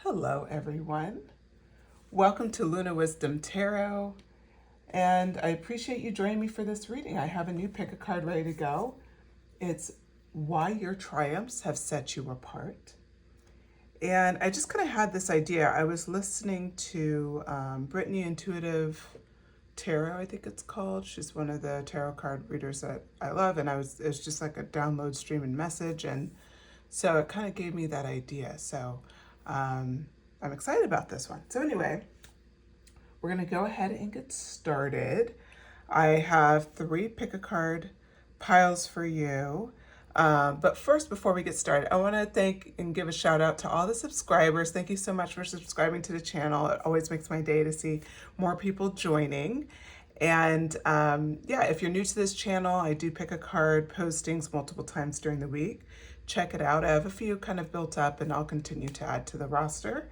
Hello, everyone. Welcome to Luna Wisdom Tarot, and I appreciate you joining me for this reading. I have a new pick a card ready to go. It's Why Your Triumphs Have Set You Apart. And I just kind of had this idea. I was listening to Brittany Intuitive Tarot, I think it's called. She's one of the tarot card readers that I love, and it was just like a download, stream, and message, and so it kind of gave me that idea. So I'm excited about this one. So anyway, we're going to go ahead and get started. I have 3 pick a card piles for you. But first, before we get started, I want to thank and give a shout out to all the subscribers. Thank you so much for subscribing to the channel. It always makes my day to see more people joining. And yeah, if you're new to this channel, I do pick a card postings multiple times during the week. Check it out. I have a few kind of built up, and I'll continue to add to the roster.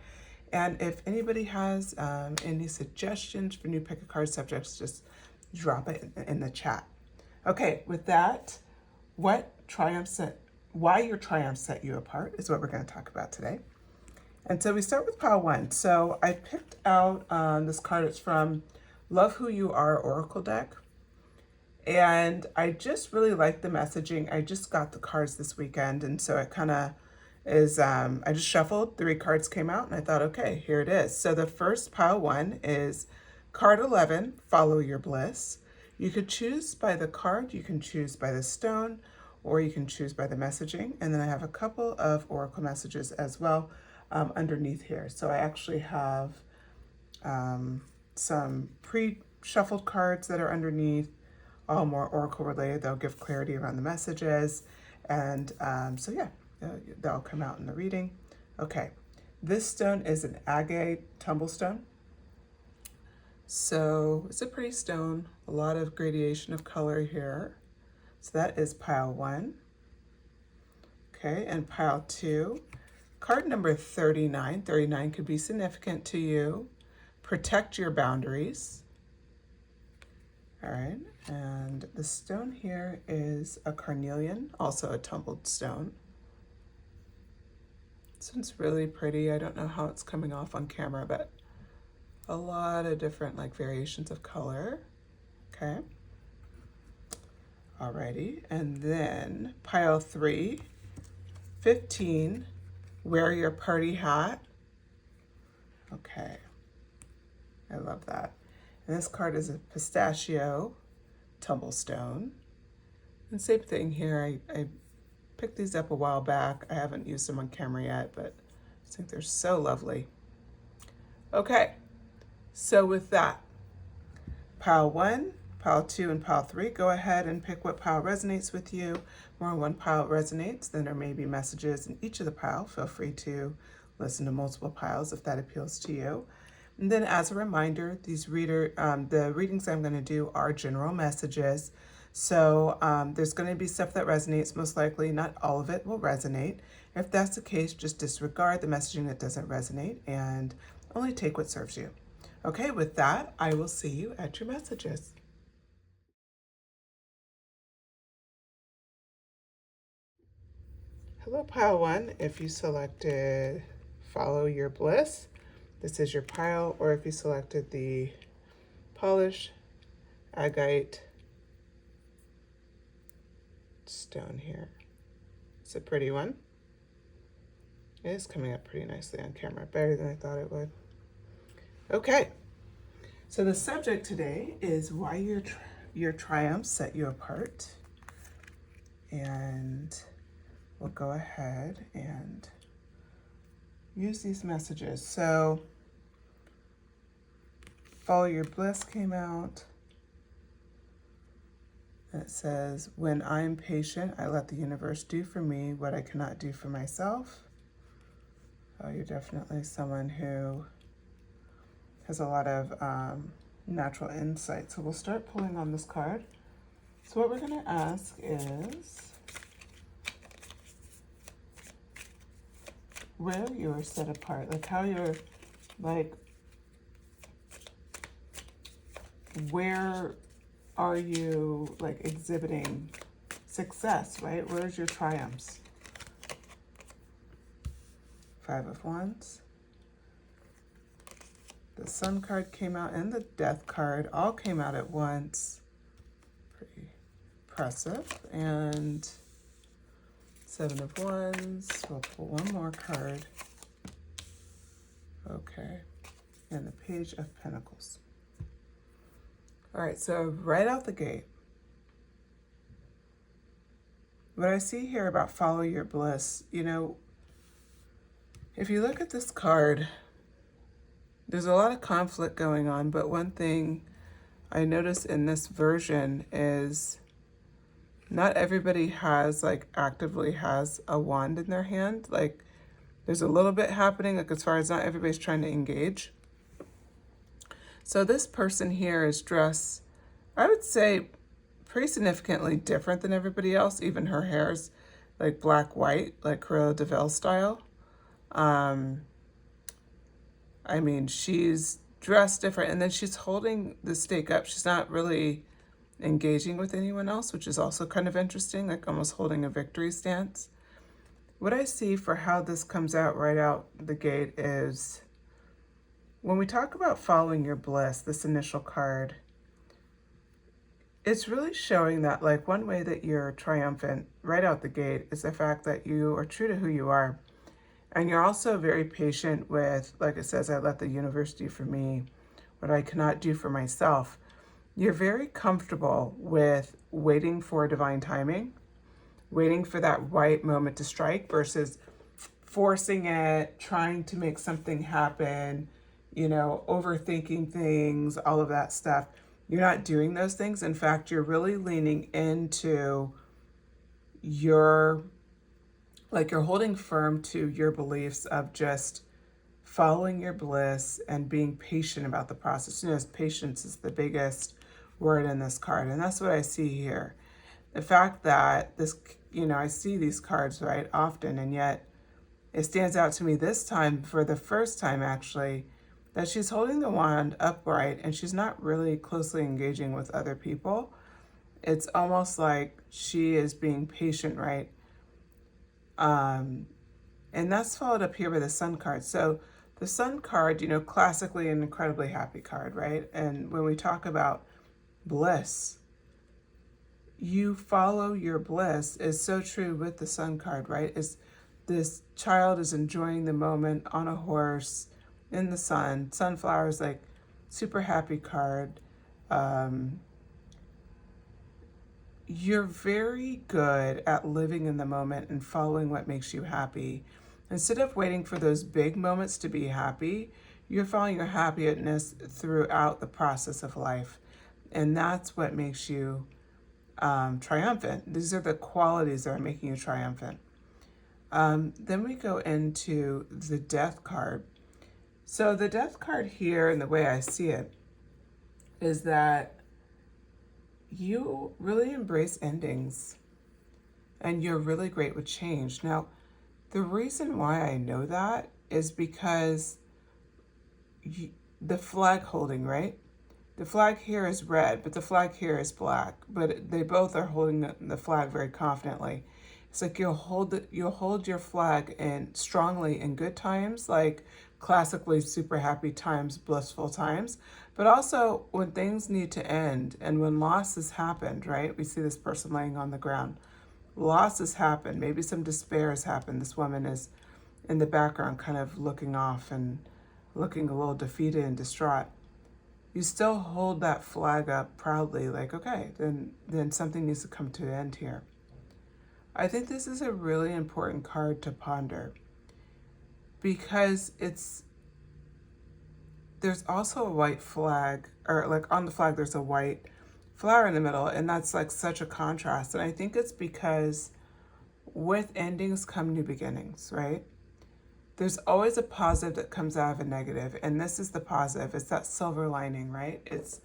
And if anybody has any suggestions for new pick a card subjects, just drop it in the chat. Okay, with that, why your triumphs set you apart is what we're going to talk about today. And so we start with pile 1. So I picked out this card. It's from Love Who You Are Oracle deck. And I just really like the messaging. I just got the cards this weekend, and so it kind of is, I just shuffled, 3 cards came out, and I thought, okay, here it is. So the first pile 1 is card 11, Follow Your Bliss. You could choose by the card, you can choose by the stone, or you can choose by the messaging. And then I have a couple of oracle messages as well underneath here. So I actually have some pre-shuffled cards that are underneath, all more oracle related. They'll give clarity around the messages. And so yeah, that'll come out in the reading. Okay, this stone is an agate tumblestone. So it's a pretty stone, a lot of gradation of color here. So that is pile 1. Okay, and pile 2, card number 39. 39 could be significant to you. Protect your boundaries. All right, and the stone here is a carnelian, also a tumbled stone. This one's really pretty. I don't know how it's coming off on camera, but a lot of different like variations of color. Okay. Alrighty, and then pile 3, 15, wear your party hat. Okay, I love that. And this card is a pistachio tumblestone. And same thing here, I picked these up a while back. I haven't used them on camera yet, but I think they're so lovely. Okay, so with that, pile 1, pile 2, and pile 3, go ahead and pick what pile resonates with you. More than one pile resonates, then there may be messages in each of the pile. Feel free to listen to multiple piles if that appeals to you. And then as a reminder, the readings I'm going to do are general messages. So there's going to be stuff that resonates, most likely. Not all of it will resonate. If that's the case, just disregard the messaging that doesn't resonate and only take what serves you. Okay, with that, I will see you at your messages. Hello, pile 1. If you selected Follow Your Bliss, this is your pile, or if you selected the polished agate stone here. It's a pretty one. It is coming up pretty nicely on camera, better than I thought it would. Okay, so the subject today is why your triumphs set you apart. And we'll go ahead and use these messages. So Follow Your Bliss came out. And it says, when I'm patient, I let the universe do for me what I cannot do for myself. Oh, you're definitely someone who has a lot of natural insight. So we'll start pulling on this card. So what we're going to ask is, where you are set apart, like how you're, like, where are you like exhibiting success, right? Where's your triumphs? 5 of Wands, the Sun card came out and the Death card all came out at once. Pretty impressive. And Seven of Wands. We'll pull one more card. Okay. And the Page of Pentacles. All right, so right out the gate, what I see here about follow your bliss, you know, if you look at this card, there's a lot of conflict going on, but one thing I notice in this version is not everybody has, like, actively has a wand in their hand. Like, there's a little bit happening, like, as far as not everybody's trying to engage. So this person here is dressed, I would say, pretty significantly different than everybody else. Even her hair's like black-white, like Cruella de Vil style. I mean, she's dressed different, and then she's holding the stake up. She's not really engaging with anyone else, which is also kind of interesting, like almost holding a victory stance. What I see for how this comes out right out the gate is when we talk about following your bliss, this initial card, it's really showing that, like, one way that you're triumphant right out the gate is the fact that you are true to who you are. And you're also very patient with, like it says, I let the universe do for me what I cannot do for myself. You're very comfortable with waiting for divine timing, waiting for that right moment to strike versus forcing it, trying to make something happen, you know, overthinking things, all of that stuff. You're not doing those things. In fact, you're really leaning into your, like, you're holding firm to your beliefs of just following your bliss and being patient about the process. You know, patience is the biggest word in this card. And that's what I see here. The fact that this, you know, I see these cards, right, often, and yet it stands out to me this time, for the first time actually, that she's holding the wand upright and she's not really closely engaging with other people. It's almost like she is being patient, right? And that's followed up here by the Sun card. So the Sun card, you know, classically an incredibly happy card, right? And when we talk about bliss, you follow your bliss is so true with the Sun card, right? Is this child is enjoying the moment on a horse in the sun. Sunflowers, like, super happy card. You're very good at living in the moment and following what makes you happy. Instead of waiting for those big moments to be happy, you're following your happiness throughout the process of life. And that's what makes you triumphant. These are the qualities that are making you triumphant. Then we go into the Death card. So the Death card here, and the way I see it, is that you really embrace endings and you're really great with change. Now, the reason why I know that is because the flag holding, right? The flag here is red, but the flag here is black, but they both are holding the flag very confidently. It's like you'll hold your flag in strongly in good times, like classically super happy times, blissful times, but also when things need to end and when loss has happened, right? We see this person laying on the ground. Loss has happened. Maybe some despair has happened. This woman is in the background kind of looking off and looking a little defeated and distraught. You still hold that flag up proudly, like, okay, then something needs to come to an end here. I think this is a really important card to ponder because there's also a white flag, or like on the flag there's a white flower in the middle, and that's like such a contrast. And I think it's because with endings come new beginnings, right? There's always a positive that comes out of a negative, and this is the positive. It's that silver lining, right? It's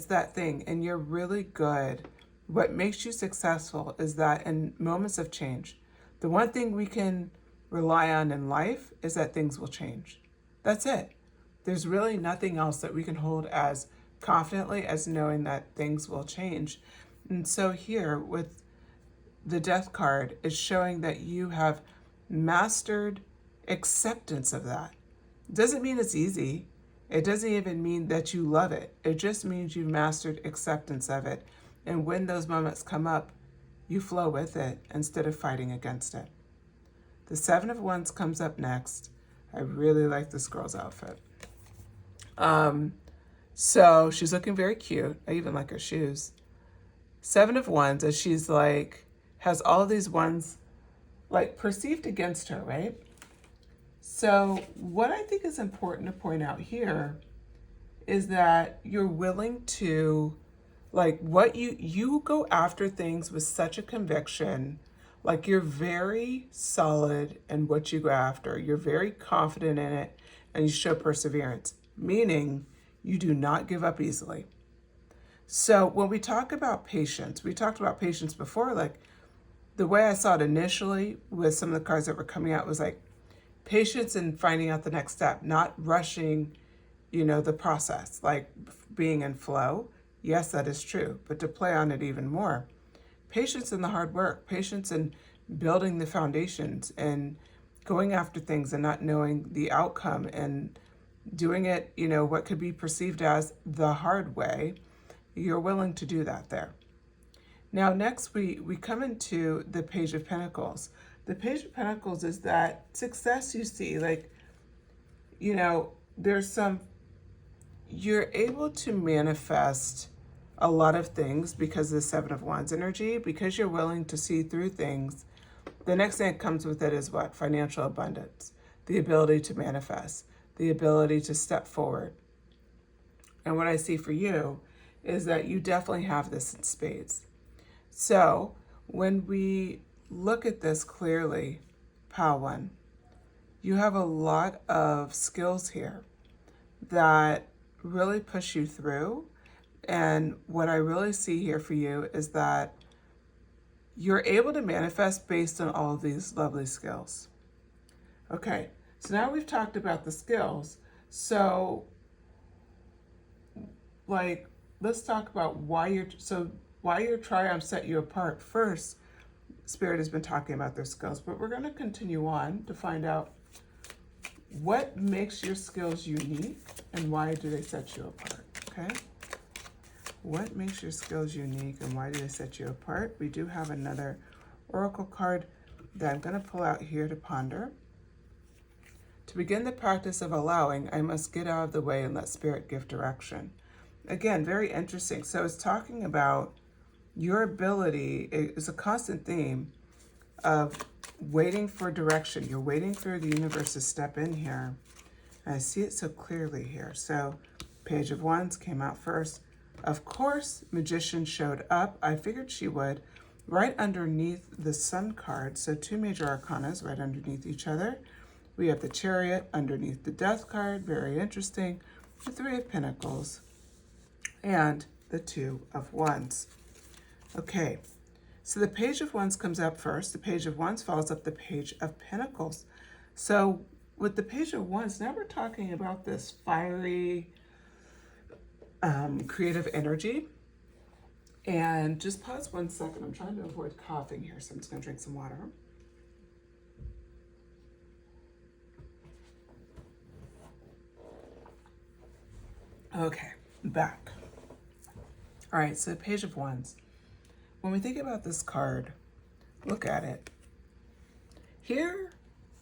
that thing, and you're really good. What makes you successful is that in moments of change, the one thing we can rely on in life is that things will change. That's it. There's really nothing else that we can hold as confidently as knowing that things will change. And so here with the Death card is showing that you have mastered acceptance of that. Doesn't mean it's easy. It doesn't even mean that you love it. It just means you've mastered acceptance of it. And when those moments come up, you flow with it instead of fighting against it. The Seven of Wands comes up next. I really like this girl's outfit. So she's looking very cute. I even like her shoes. Seven of Wands, as she's like, has all these wands like perceived against her, right? So what I think is important to point out here is that you're willing to, like, what you go after things with such a conviction. Like, you're very solid in what you go after. You're very confident in it, and you show perseverance, meaning you do not give up easily. So when we talk about patience, we talked about patience before. Like, the way I saw it initially with some of the cards that were coming out was like patience in finding out the next step, not rushing, the process, like being in flow. Yes, that is true. But to play on it even more, patience in the hard work, patience in building the foundations and going after things and not knowing the outcome and doing it, what could be perceived as the hard way. You're willing to do that there. Now, next we come into the Page of Pentacles. The Page of Pentacles is that success you see, like, you're able to manifest a lot of things because of the Seven of Wands energy, because you're willing to see through things. The next thing that comes with it is what? Financial abundance, the ability to manifest, the ability to step forward. And what I see for you is that you definitely have this in spades. So when we look at this clearly, Pile 1, you have a lot of skills here that really push you through. And what I really see here for you is that you're able to manifest based on all of these lovely skills. Okay, so now we've talked about the skills. So, like, let's talk about why your triumphs set you apart. First, Spirit has been talking about their skills, but we're going to continue on to find out what makes your skills unique and why do they set you apart, okay? What makes your skills unique and why do they set you apart? We do have another oracle card that I'm going to pull out here to ponder. To begin the practice of allowing, I must get out of the way and let Spirit give direction. Again, very interesting. So it's talking about your ability. It's a constant theme of waiting for direction. You're waiting for the universe to step in here. I see it so clearly here. So Page of Wands came out first. Of course, Magician showed up. I figured she would. Right underneath the Sun card, so two major arcanas right underneath each other. We have the Chariot underneath the Death card, very interesting. The Three of Pentacles and the Two of Wands. Okay, so the Page of Wands comes up first. The Page of Wands follows up the Page of Pentacles. So with the Page of Wands, now we're talking about this fiery, creative energy. And just pause 1 second. I'm trying to avoid coughing here, so I'm just going to drink some water. Okay, back. All right, so Page of Wands. When we think about this card, look at it. Here,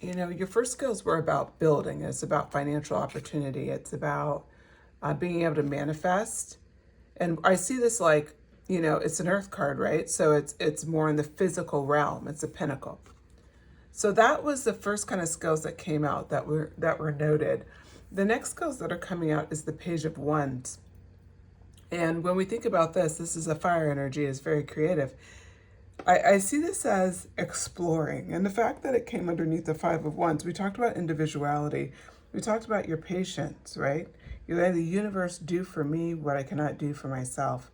your first skills were about building. It's about financial opportunity. It's about being able to manifest. And I see this like, it's an earth card, right? So it's more in the physical realm. It's a pinnacle. So that was the first kind of skills that came out that were noted. The next skills that are coming out is the Page of Wands. And when we think about this is a fire energy, is very creative. I see this as exploring. And the fact that it came underneath the Five of Wands, we talked about individuality. We talked about your patience, right? You're letting the universe do for me what I cannot do for myself.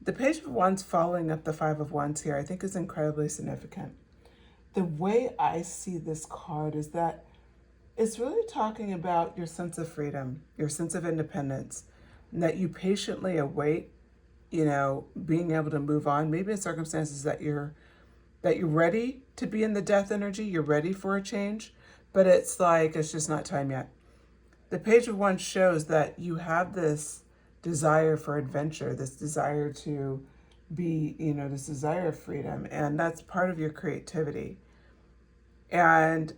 The Page of Wands following up the Five of Wands here, I think is incredibly significant. The way I see this card is that it's really talking about your sense of freedom, your sense of independence, and that you patiently await, being able to move on. Maybe in circumstances that you're ready to be in the death energy, you're ready for a change, but it's like, it's just not time yet. The Page of Wands shows that you have this desire for adventure, this desire to be, this desire of freedom, and that's part of your creativity. And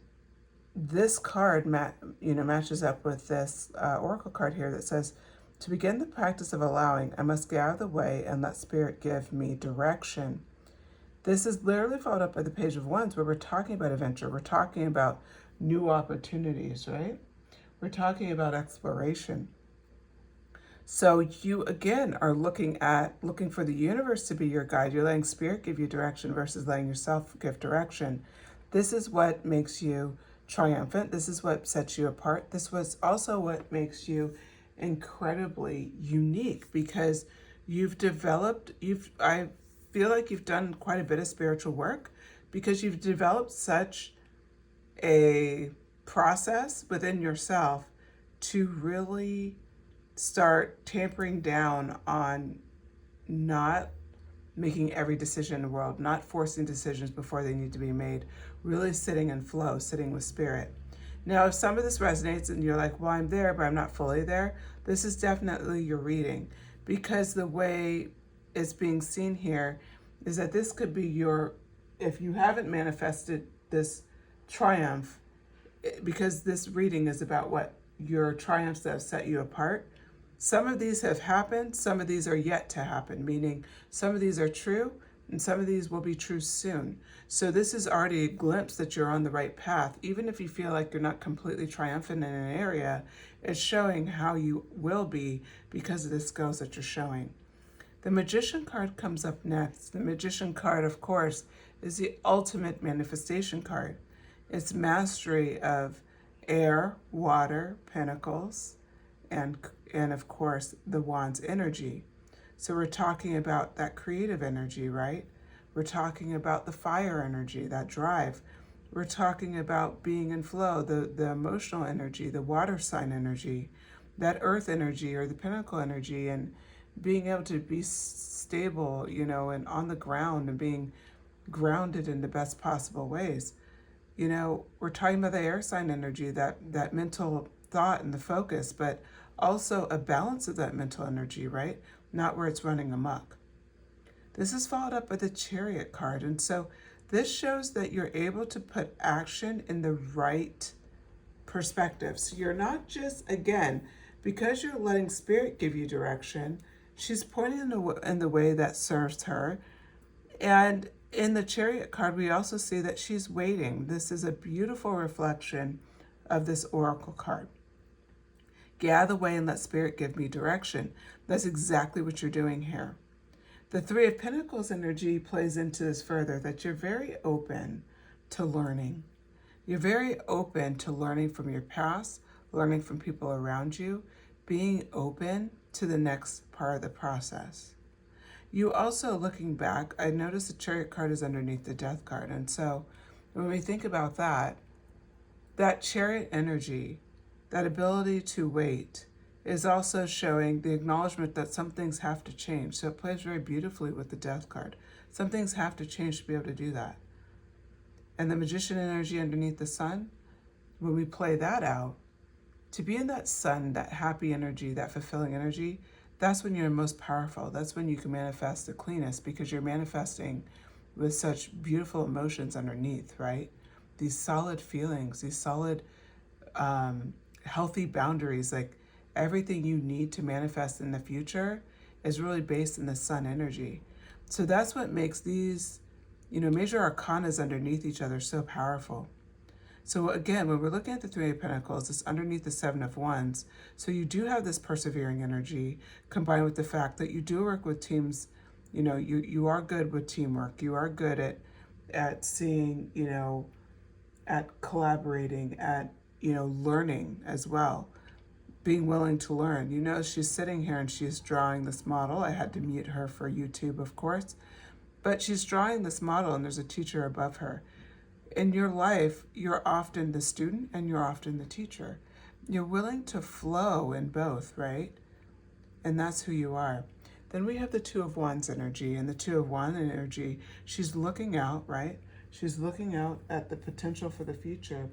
this card matches up with this oracle card here that says, to begin the practice of allowing, I must get out of the way and let Spirit give me direction. This is literally followed up by the Page of Wands, where we're talking about adventure. We're talking about new opportunities, right? We're talking about exploration. So you, again, are looking for the universe to be your guide. You're letting Spirit give you direction versus letting yourself give direction. This is what makes you triumphant. This is what sets you apart. This was also what makes you incredibly unique, because I feel like you've done quite a bit of spiritual work, because you've developed such a process within yourself to really start tampering down on not making every decision in the world, not forcing decisions before they need to be made, really sitting in flow, sitting with Spirit. Now, if some of this resonates and you're like, well, I'm there, but I'm not fully there, this is definitely your reading, because the way it's being seen here is that this could be if you haven't manifested this triumph, because this reading is about what your triumphs that have set you apart. Some of these have happened, some of these are yet to happen, meaning some of these are true and some of these will be true soon. So this is already a glimpse that you're on the right path. Even if you feel like you're not completely triumphant in an area, it's showing how you will be because of the skills that you're showing. The Magician card comes up next. The Magician card, of course, is the ultimate manifestation card. It's mastery of air, water, pentacles, and of course the Wands energy. So we're talking about that creative energy, right? We're talking about the fire energy, that drive. We're talking about being in flow, the emotional energy, the water sign energy, that earth energy or the pinnacle energy, and being able to be stable, and on the ground and being grounded in the best possible ways. We're talking about the air sign energy, that mental thought and the focus, but also a balance of that mental energy, right? Not where it's running amok. This is followed up by the Chariot card. And so this shows that you're able to put action in the right perspective. So you're not just, again, because you're letting Spirit give you direction, she's pointing in the way that serves her. And in the Chariot card, we also see that she's waiting. This is a beautiful reflection of this oracle card. Get out of the way and let Spirit give me direction. That's exactly what you're doing here. The Three of Pentacles energy plays into this further, that you're very open to learning. You're very open to learning from your past, learning from people around you, being open to the next part of the process. You also, looking back, I noticed the Chariot card is underneath the Death card. And so when we think about that Chariot energy, that ability to wait, is also showing the acknowledgement that some things have to change. So it plays very beautifully with the Death card. Some things have to change to be able to do that. And the Magician energy underneath the Sun, when we play that out, to be in that sun, that happy energy, that fulfilling energy, that's when you're most powerful. That's when you can manifest the cleanest, because you're manifesting with such beautiful emotions underneath, right? These solid feelings, these solid healthy boundaries, like everything you need to manifest in the future is really based in the sun energy. So that's what makes these, major arcanas underneath each other so powerful. So again, when we're looking at the Three of Pentacles, it's underneath the Seven of Wands. So you do have this persevering energy combined with the fact that you do work with teams. You are good with teamwork. You are good at seeing, at collaborating, at, learning as well. Being willing to learn. She's sitting here and she's drawing this model. I had to mute her for YouTube, of course. But she's drawing this model and there's a teacher above her. In your life, you're often the student and you're often the teacher. You're willing to flow in both, right? And that's who you are. Then we have the Two of Wands energy, and the Two of Wands energy, she's looking out, right? She's looking out at the potential for the future.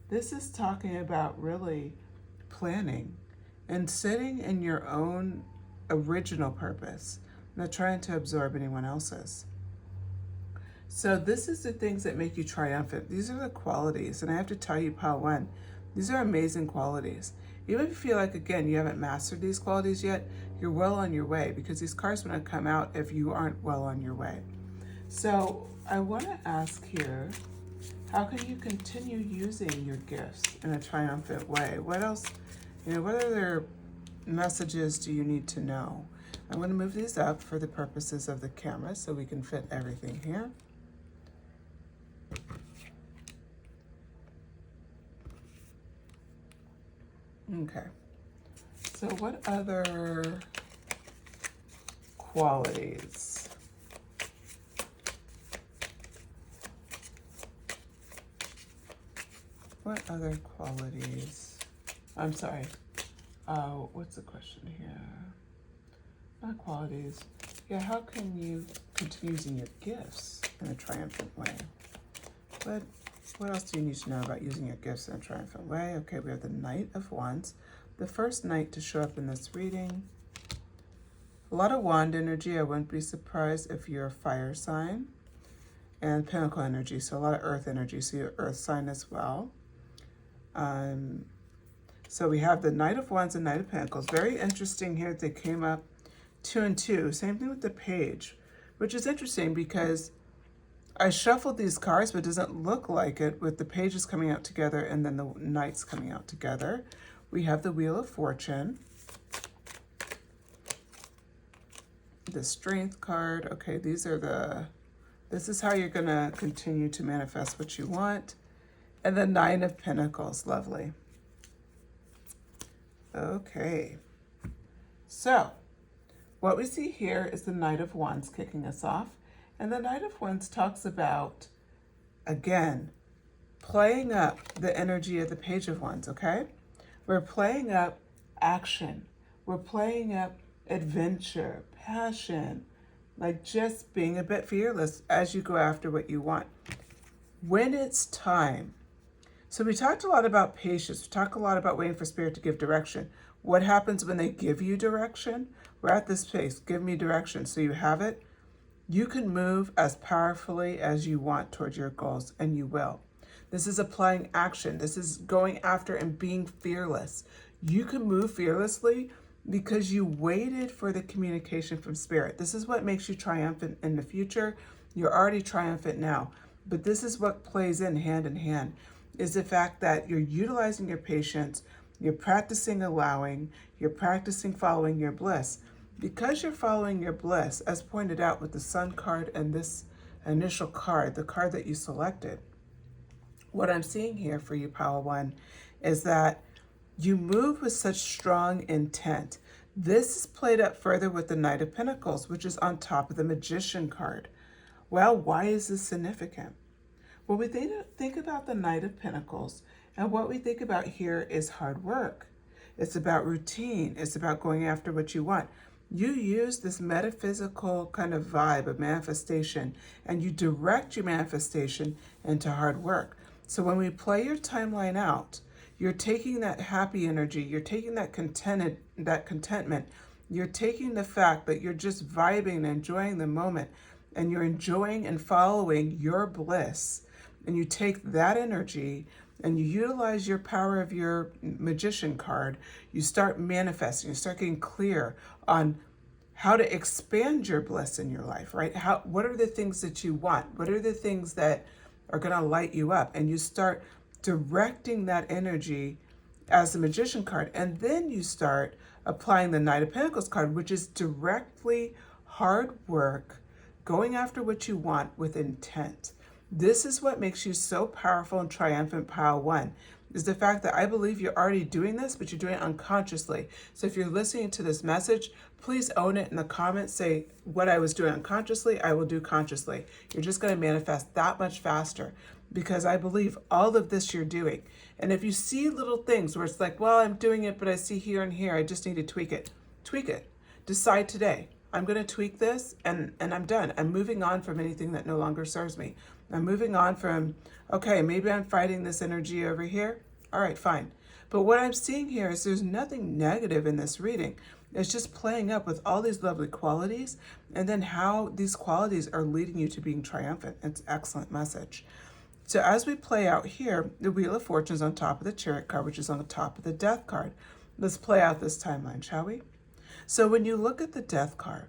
This is talking about really planning and sitting in your own original purpose, not trying to absorb anyone else's. So this is the things that make you triumphant. These are the qualities. And I have to tell you, Pile 1, these are amazing qualities. Even if you feel like, again, you haven't mastered these qualities yet, you're well on your way, because these cards are going to come out if you aren't well on your way. So I want to ask here, how can you continue using your gifts in a triumphant way? What else, what other messages do you need to know? I'm going to move these up for the purposes of the camera so we can fit everything here. Okay, so what other qualities? What other qualities? I'm sorry. What's the question here? Not qualities. Yeah, how can you continue using your gifts in a triumphant way? What else do you need to know about using your gifts in a triumphant way? Okay, we have the Knight of Wands, the first knight to show up in this reading. A lot of wand energy. I wouldn't be surprised if you're a fire sign. And pentacle energy, so a lot of earth energy, so you're earth sign as well. So we have the Knight of Wands and Knight of Pentacles. Very interesting here. They came up 2 and 2. Same thing with the page, which is interesting because I shuffled these cards, but it doesn't look like it with the pages coming out together and then the knights coming out together. We have the Wheel of Fortune, the Strength card. Okay, this is how you're going to continue to manifest what you want. And the Nine of Pentacles, lovely. Okay, so what we see here is the Knight of Wands kicking us off. And the Knight of Wands talks about, again, playing up the energy of the Page of Wands, okay? We're playing up action. We're playing up adventure, passion, like just being a bit fearless as you go after what you want. When it's time. So we talked a lot about patience. We talked a lot about waiting for Spirit to give direction. What happens when they give you direction? We're at this place. Give me direction. So you have it. You can move as powerfully as you want towards your goals, and you will. This is applying action. This is going after and being fearless. You can move fearlessly because you waited for the communication from Spirit. This is what makes you triumphant in the future. You're already triumphant now. But this is what plays in hand, is the fact that you're utilizing your patience, you're practicing allowing, you're practicing following your bliss. Because you're following your bliss, as pointed out with the Sun card and this initial card, the card that you selected, what I'm seeing here for you, Pile 1, is that you move with such strong intent. This is played up further with the Knight of Pentacles, which is on top of the Magician card. Well, why is this significant? Well, we think about the Knight of Pentacles, and what we think about here is hard work. It's about routine. It's about going after what you want. You use this metaphysical kind of vibe of manifestation, and you direct your manifestation into hard work. So when we play your timeline out, you're taking that happy energy, you're taking that contentment, you're taking the fact that you're just vibing and enjoying the moment, and you're enjoying and following your bliss. And you take that energy and you utilize your power of your Magician card. You start manifesting, you start getting clear on how to expand your bliss in your life, right? What are the things that you want? What are the things that are going to light you up? And you start directing that energy as the Magician card. And then you start applying the Knight of Pentacles card, which is directly hard work, going after what you want with intent. This is what makes you so powerful and triumphant, Pile 1, is the fact that I believe you're already doing this, but you're doing it unconsciously. So if you're listening to this message, please own it in the comments. Say, what I was doing unconsciously, I will do consciously. You're just going to manifest that much faster because I believe all of this you're doing. And if you see little things where it's like, well, I'm doing it, but I see here and here, I just need to tweak it. Tweak it. Decide today. I'm going to tweak this and I'm done. I'm moving on from anything that no longer serves me. I'm moving on from, okay, maybe I'm fighting this energy over here. All right, fine. But what I'm seeing here is there's nothing negative in this reading. It's just playing up with all these lovely qualities and then how these qualities are leading you to being triumphant. It's an excellent message. So as we play out here, the Wheel of Fortune is on top of the Chariot card, which is on the top of the Death card. Let's play out this timeline, shall we? So when you look at the Death card,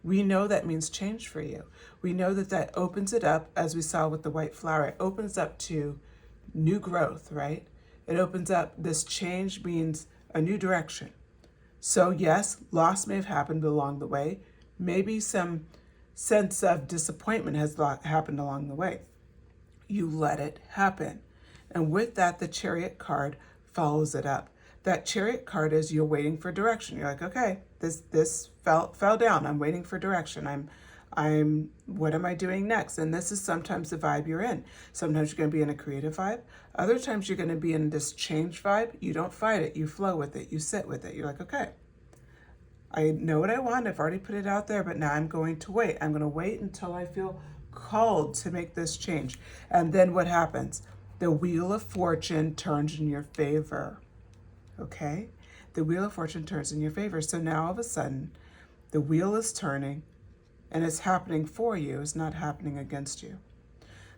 we know that means change for you. We know that that opens it up, as we saw with the white flower, it opens up to new growth, right? It opens up, this change means a new direction. So yes, loss may have happened along the way. Maybe some sense of disappointment has happened along the way. You let it happen. And with that, the Chariot card follows it up. That Chariot card is you're waiting for direction. You're like, okay, this fell down. I'm waiting for direction. What am I doing next? And this is sometimes the vibe you're in. Sometimes you're going to be in a creative vibe. Other times you're going to be in this change vibe. You don't fight it. You flow with it. You sit with it. You're like, okay, I know what I want. I've already put it out there, but now I'm going to wait. I'm going to wait until I feel called to make this change. And then what happens? The Wheel of Fortune turns in your favor. Okay? The Wheel of Fortune turns in your favor. So now all of a sudden, the wheel is turning and it's happening for you. It's not happening against you.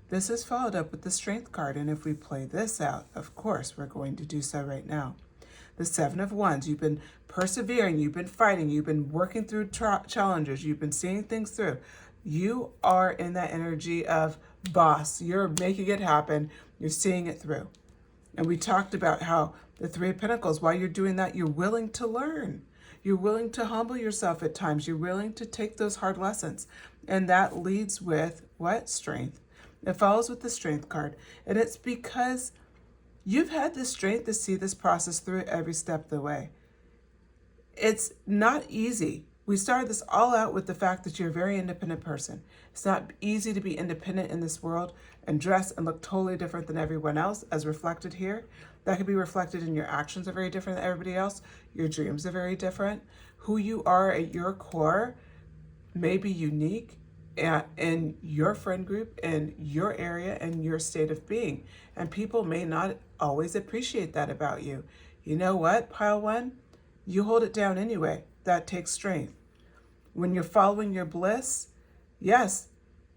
This is followed up with the Strength card. And if we play this out, of course, we're going to do so right now. The Seven of Wands. You've been persevering. You've been fighting. You've been working through challenges. You've been seeing things through. You are in that energy of boss. You're making it happen. You're seeing it through. And we talked about how the Three of Pentacles, while you're doing that, you're willing to learn. You're willing to humble yourself at times. You're willing to take those hard lessons. And that leads with what? Strength. It follows with the Strength card. And it's because you've had the strength to see this process through every step of the way. It's not easy. We started this all out with the fact that you're a very independent person. It's not easy to be independent in this world and dress and look totally different than everyone else, as reflected here. That could be reflected in your actions are very different than everybody else. Your dreams are very different. Who you are at your core may be unique in your friend group, in your area, and your state of being. And people may not always appreciate that about you. You know what, pile one? You hold it down anyway. That takes strength. When you're following your bliss, yes,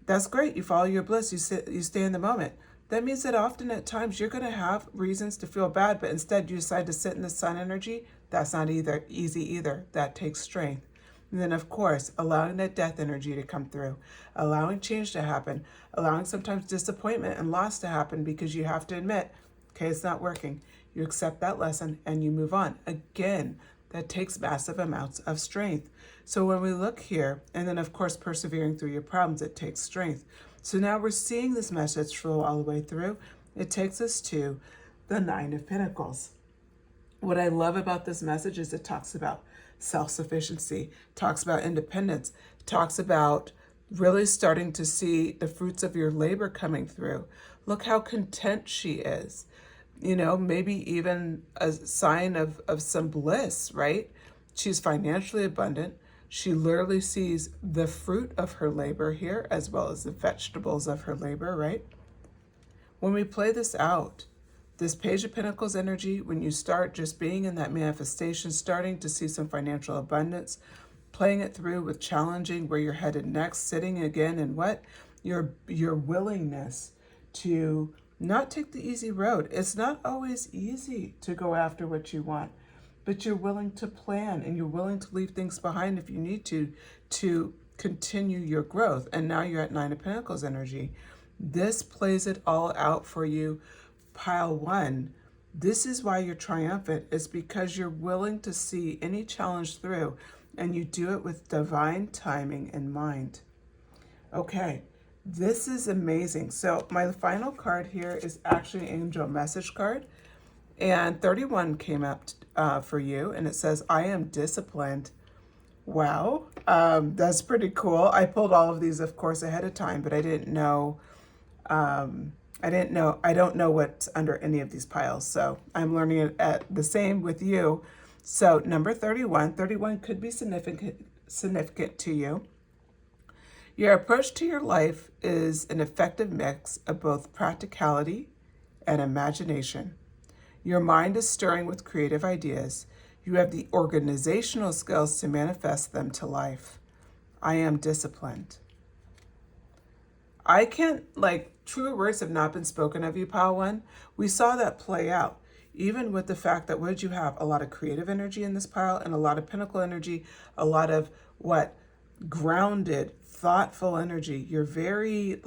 that's great. You follow your bliss. You stay in the moment. That means that often at times you're going to have reasons to feel bad, but instead you decide to sit in the sun energy. That's not easy either. That takes strength. And then, of course, allowing that death energy to come through, allowing change to happen, allowing sometimes disappointment and loss to happen because you have to admit, okay, it's not working. You accept that lesson and you move on. Again, that takes massive amounts of strength. So when we look here, and then, of course, persevering through your problems, it takes strength. So now we're seeing this message flow all the way through. It takes us to the Nine of Pentacles. What I love about this message is it talks about self-sufficiency, talks about independence, talks about really starting to see the fruits of your labor coming through. Look how content she is. You know, maybe even a sign of some bliss, right? She's financially abundant. She literally sees the fruit of her labor here, as well as the vegetables of her labor, right? When we play this out, this Page of Pentacles energy, when you start just being in that manifestation, starting to see some financial abundance, playing it through with challenging where you're headed next, sitting again in what? Your willingness to not take the easy road. It's not always easy to go after what you want, but you're willing to plan and you're willing to leave things behind if you need to continue your growth. And now you're at Nine of Pentacles energy. This plays it all out for you. Pile one, this is why you're triumphant, is because you're willing to see any challenge through and you do it with divine timing in mind. Okay, this is amazing. So my final card here is actually an angel message card, and 31 came up for you, and it says, I am disciplined. Wow, that's pretty cool. I pulled all of these, of course, ahead of time, but I didn't know. I don't know what's under any of these piles, so I'm learning it at the same with you. So number 31, 31 could be significant to you. Your approach to your life is an effective mix of both practicality and imagination. Your mind is stirring with creative ideas. You have the organizational skills to manifest them to life. I am disciplined. I can't, truer words have not been spoken of you, Pile One. We saw that play out, even with the fact that what did you have? A lot of creative energy in this pile and a lot of pinnacle energy, a lot of what? Grounded, thoughtful energy. You're very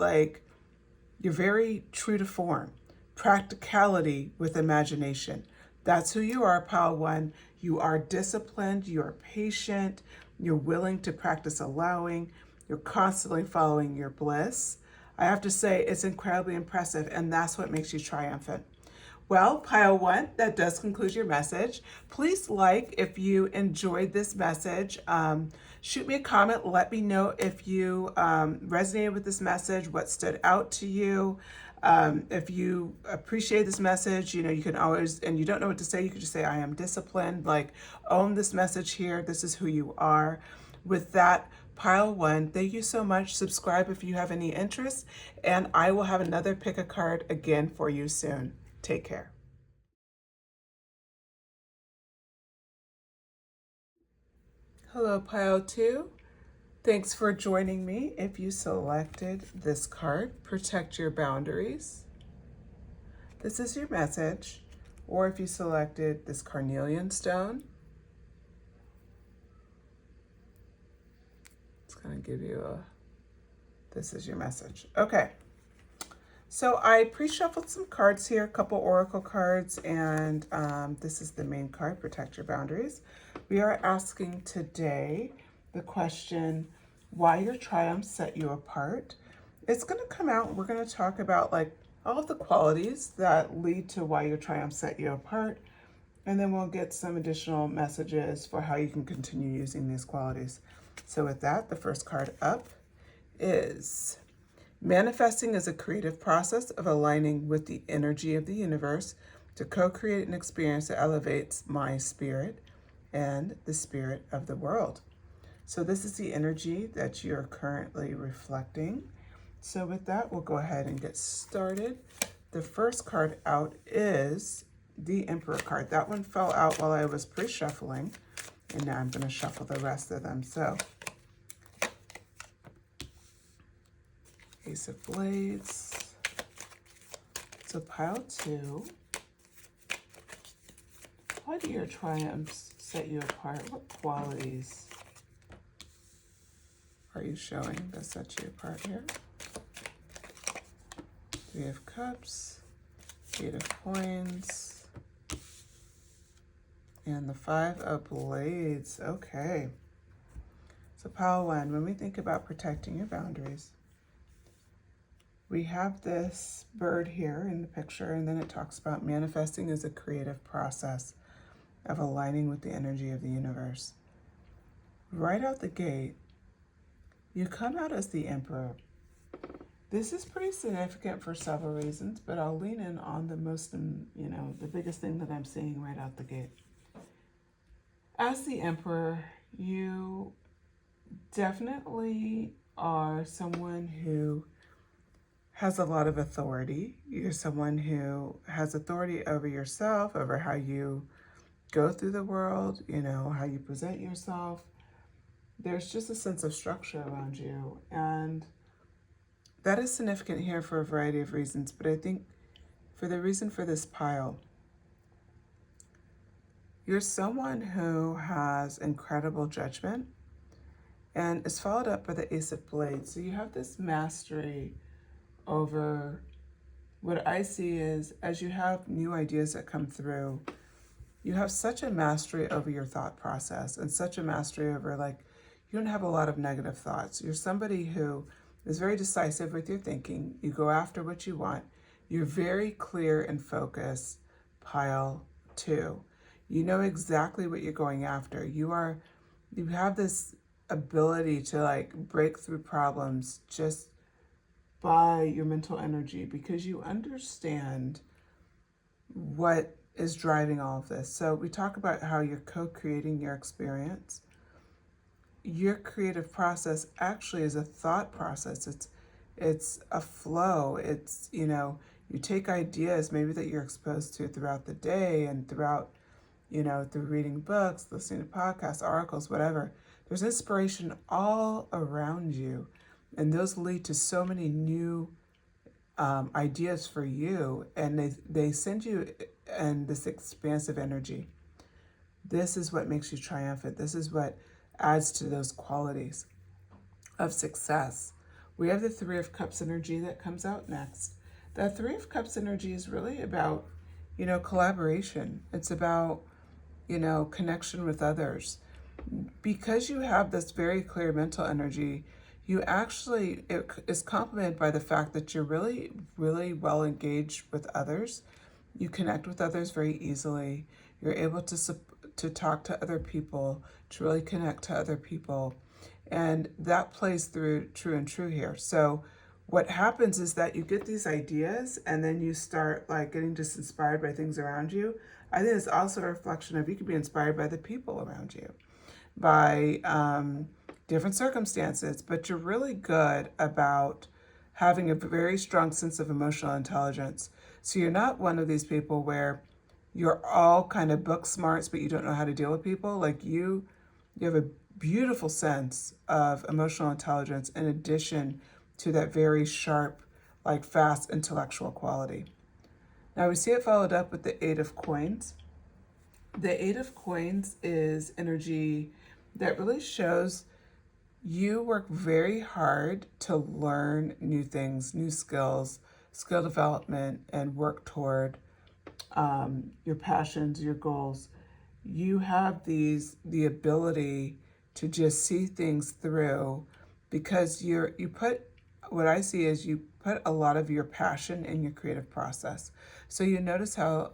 true to form. Practicality with imagination. That's who you are, Pile One. You are disciplined, you are patient, you're willing to practice allowing, you're constantly following your bliss. I have to say, it's incredibly impressive, and that's what makes you triumphant. Well, Pile One, that does conclude your message. Please like if you enjoyed this message. Shoot me a comment. Let me know if you resonated with this message, what stood out to you. If you appreciate this message, you can always, and you don't know what to say, you can just say, I am disciplined, own this message here. This is who you are. With that, Pile One, thank you so much. Subscribe if you have any interest, and I will have another pick a card again for you soon. Take care. Hello, Pile Two. Thanks for joining me. If you selected this card, protect your boundaries. This is your message. Or if you selected this carnelian stone, it's going to give you this is your message. Okay. So I pre-shuffled some cards here, a couple oracle cards, and this is the main card, protect your boundaries. We are asking today the question, why your triumphs set you apart. It's going to come out, we're going to talk about all of the qualities that lead to why your triumphs set you apart, and then we'll get some additional messages for how you can continue using these qualities. So with that, the first card up is manifesting is a creative process of aligning with the energy of the universe to co-create an experience that elevates my spirit and the spirit of the world. So this is the energy that you're currently reflecting. So with that, we'll go ahead and get started. The first card out is the Emperor card. That one fell out while I was pre-shuffling, and now I'm going to shuffle the rest of them. So Ace of Blades. So Pile Two. Why do your triumphs set you apart? What qualities are you showing that set you apart here? Three of Cups, Eight of Coins, and the Five of Blades. Okay. So Pile One, when we think about protecting your boundaries, we have this bird here in the picture, and then it talks about manifesting as a creative process of aligning with the energy of the universe. Right out the gate, you come out as the Emperor. This is pretty significant for several reasons, but I'll lean in on the the biggest thing that I'm seeing right out the gate. As the Emperor, you definitely are someone who has a lot of authority. You're someone who has authority over yourself, over how you go through the world, how you present yourself. There's just a sense of structure around you, and that is significant here for a variety of reasons. But I think for the reason for this pile, you're someone who has incredible judgment and is followed up by the Ace of Blades. So you have this mastery over what I see is, as you have new ideas that come through, you have such a mastery over your thought process and such a mastery over you don't have a lot of negative thoughts. You're somebody who is very decisive with your thinking. You go after what you want. You're very clear and focused. Pile Two. You know exactly what you're going after. You have this ability to break through problems just by your mental energy, because you understand what is driving all of this. So we talk about how you're co-creating your experience. Your creative process actually is a thought process. It's a flow. It's, you you take ideas maybe that you're exposed to throughout the day and throughout, through reading books, listening to podcasts, articles, whatever. There's inspiration all around you. And those lead to so many new ideas for you. And they send you in this expansive energy. This is what makes you triumphant. This is what adds to those qualities of success. We have the Three of Cups energy that comes out next. That Three of Cups energy is really about, collaboration. It's about, connection with others. Because you have this very clear mental energy, it is complemented by the fact that you're really, really well engaged with others. You connect with others very easily. You're able to talk to other people, to really connect to other people. And that plays through true here. So what happens is that you get these ideas and then you start getting just inspired by things around you. I think it's also a reflection of you could be inspired by the people around you, by different circumstances, but you're really good about having a very strong sense of emotional intelligence. So you're not one of these people where you're all kind of book smarts, but you don't know how to deal with people. You have a beautiful sense of emotional intelligence in addition to that very sharp, fast intellectual quality. Now we see it followed up with the Eight of Coins. The Eight of Coins is energy that really shows you work very hard to learn new things, new skills, skill development, and work toward your passions, your goals. You have the ability to just see things through because you put a lot of your passion in your creative process. So you notice how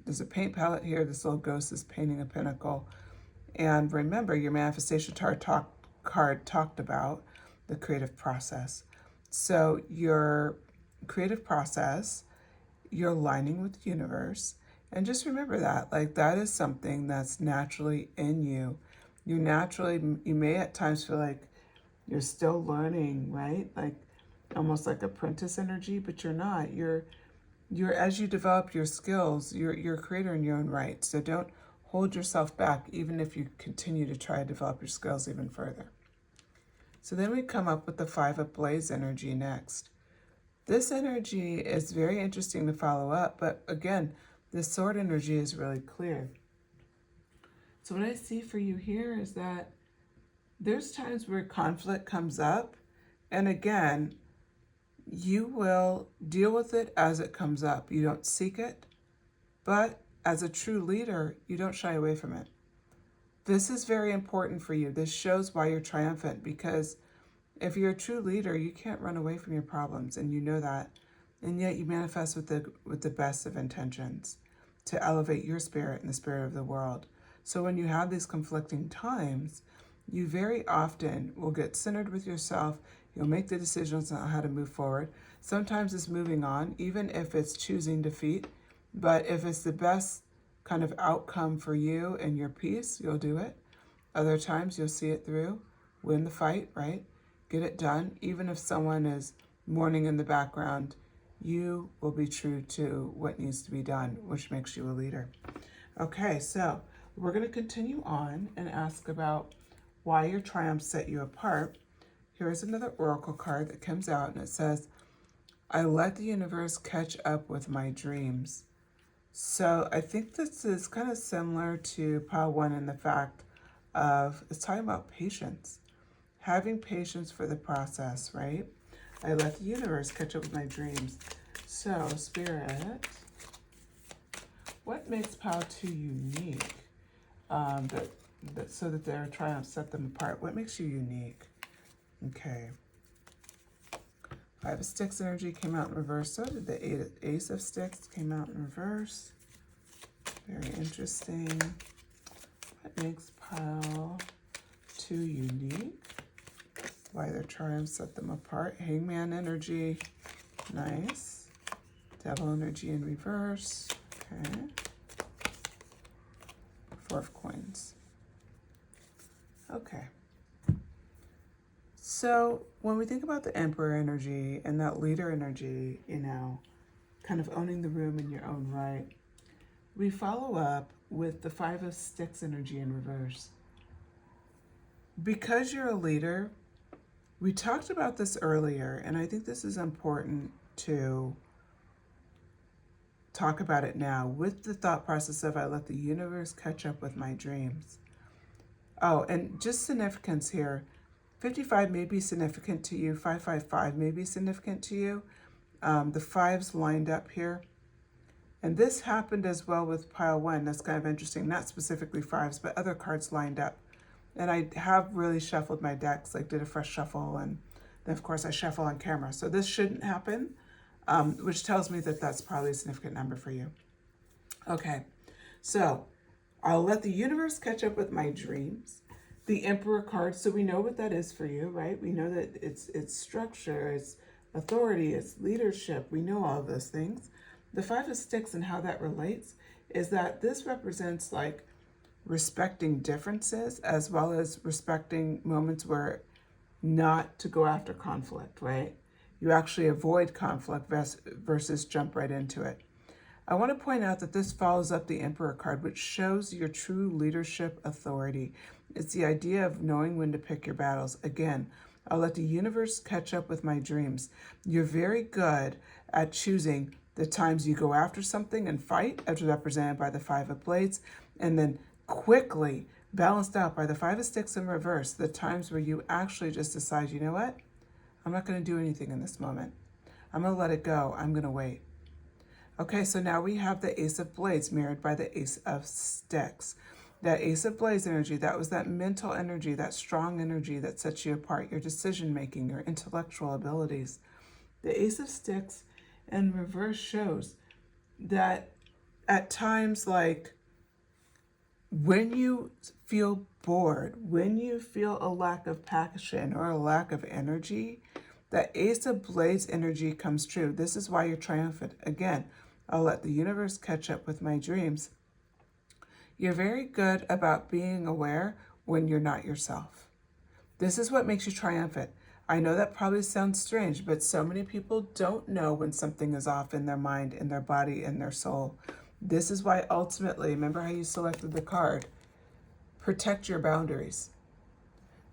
there's a paint palette here. This little ghost is painting a pinnacle. And remember, your manifestation card talked about the creative process. So your creative process, you're aligning with the universe. And just remember that, that is something that's naturally in you. You may at times feel like you're still learning, right? Almost like apprentice energy, but you're not. You're as you develop your skills, you're a creator in your own right. So don't hold yourself back, even if you continue to try to develop your skills even further. So then we come up with the Five of Blades energy next. This energy is very interesting to follow up, but again, the sword energy is really clear. So what I see for you here is that there's times where conflict comes up, and again, you will deal with it as it comes up. You don't seek it, but as a true leader, you don't shy away from it. This is very important for you. This shows why you're triumphant, because if you're a true leader, you can't run away from your problems, and you know that. And yet you manifest with the best of intentions to elevate your spirit and the spirit of the world. So when you have these conflicting times, you very often will get centered with yourself. You'll make the decisions on how to move forward. Sometimes it's moving on, even if it's choosing defeat. But if it's the best kind of outcome for you and your peace, you'll do it. Other times you'll see it through, win the fight, right? Get it done. Even if someone is mourning in the background, you will be true to what needs to be done, which makes you a leader. Okay, so we're going to continue on and ask about why your triumphs set you apart. Here's another oracle card that comes out, and it says, I let the universe catch up with my dreams. So I think this is kind of similar to pile one in the fact of, it's talking about patience. Having patience for the process, right? I let the universe catch up with my dreams. So, Spirit, what makes pile 2 unique? So that their triumphs set them apart. What makes you unique? Okay. Five of Sticks energy came out in reverse. So did the Ace of Sticks, came out in reverse. Very interesting. What makes pile 2 unique? Why their triumphs set them apart. Hangman energy. Nice. Devil energy in reverse. Okay. Four of Coins. Okay. So when we think about the Emperor energy and that leader energy, kind of owning the room in your own right. We follow up with the Five of Sticks energy in reverse. Because you're a leader, we talked about this earlier, and I think this is important to talk about it now with the thought process of I let the universe catch up with my dreams. Oh, and just significance here. 55 may be significant to you. 555 may be significant to you. The fives lined up here. And this happened as well with pile one. That's kind of interesting. Not specifically fives, but other cards lined up. And I have really shuffled my decks, like did a fresh shuffle. And then, of course, I shuffle on camera. So this shouldn't happen, which tells me that that's probably a significant number for you. Okay, so I'll let the universe catch up with my dreams. The Emperor card, so we know what that is for you, right? We know that it's structure, it's authority, it's leadership. We know all of those things. The Five of Sticks and how that relates is that this represents like respecting differences as well as respecting moments where not to go after conflict, right? You actually avoid conflict versus jump right into it. I want to point out that this follows up the Emperor card, which shows your true leadership authority. It's the idea of knowing when to pick your battles. Again, I'll let the universe catch up with my dreams. You're very good at choosing the times you go after something and fight, as represented by the Five of Blades, and then quickly balanced out by the Five of Sticks in reverse, the times where you actually just decide, you know what? I'm not going to do anything in this moment. I'm going to let it go. I'm going to wait. Okay, so now we have the Ace of Blades mirrored by the Ace of Sticks. That Ace of Blades energy, that was that mental energy, that strong energy that sets you apart, your decision-making, your intellectual abilities. The Ace of Sticks in reverse shows that at times, like when you feel bored, when you feel a lack of passion or a lack of energy, that Ace of Blades energy comes true. This is why you're triumphant. Again, I'll let the universe catch up with my dreams. You're very good about being aware when you're not yourself. This is what makes you triumphant. I know that probably sounds strange, but so many people don't know when something is off in their mind, in their body, in their soul. This is why ultimately, remember how you selected the card, protect your boundaries.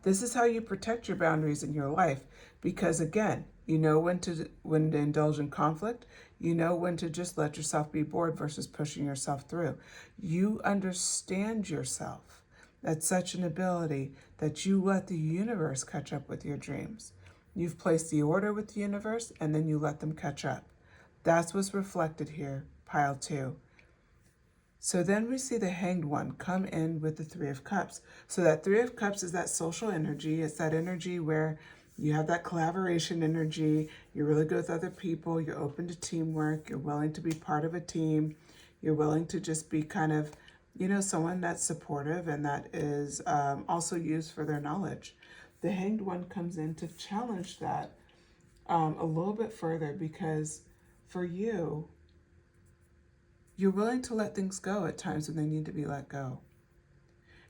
This is how you protect your boundaries in your life, because again, you know when to indulge in conflict. You know when to just let yourself be bored versus pushing yourself through. You understand yourself. That's such an ability that you let the universe catch up with your dreams. You've placed the order with the universe and then you let them catch up. That's what's reflected here, pile two. So then we see the Hanged One come in with the Three of Cups. So that Three of Cups is that social energy. It's that energy where you have that collaboration energy. You're really good with other people. You're open to teamwork. You're willing to be part of a team. You're willing to just be kind of, you know, someone that's supportive and that is also used for their knowledge. The Hanged One comes in to challenge that a little bit further, because for you, you're willing to let things go at times when they need to be let go.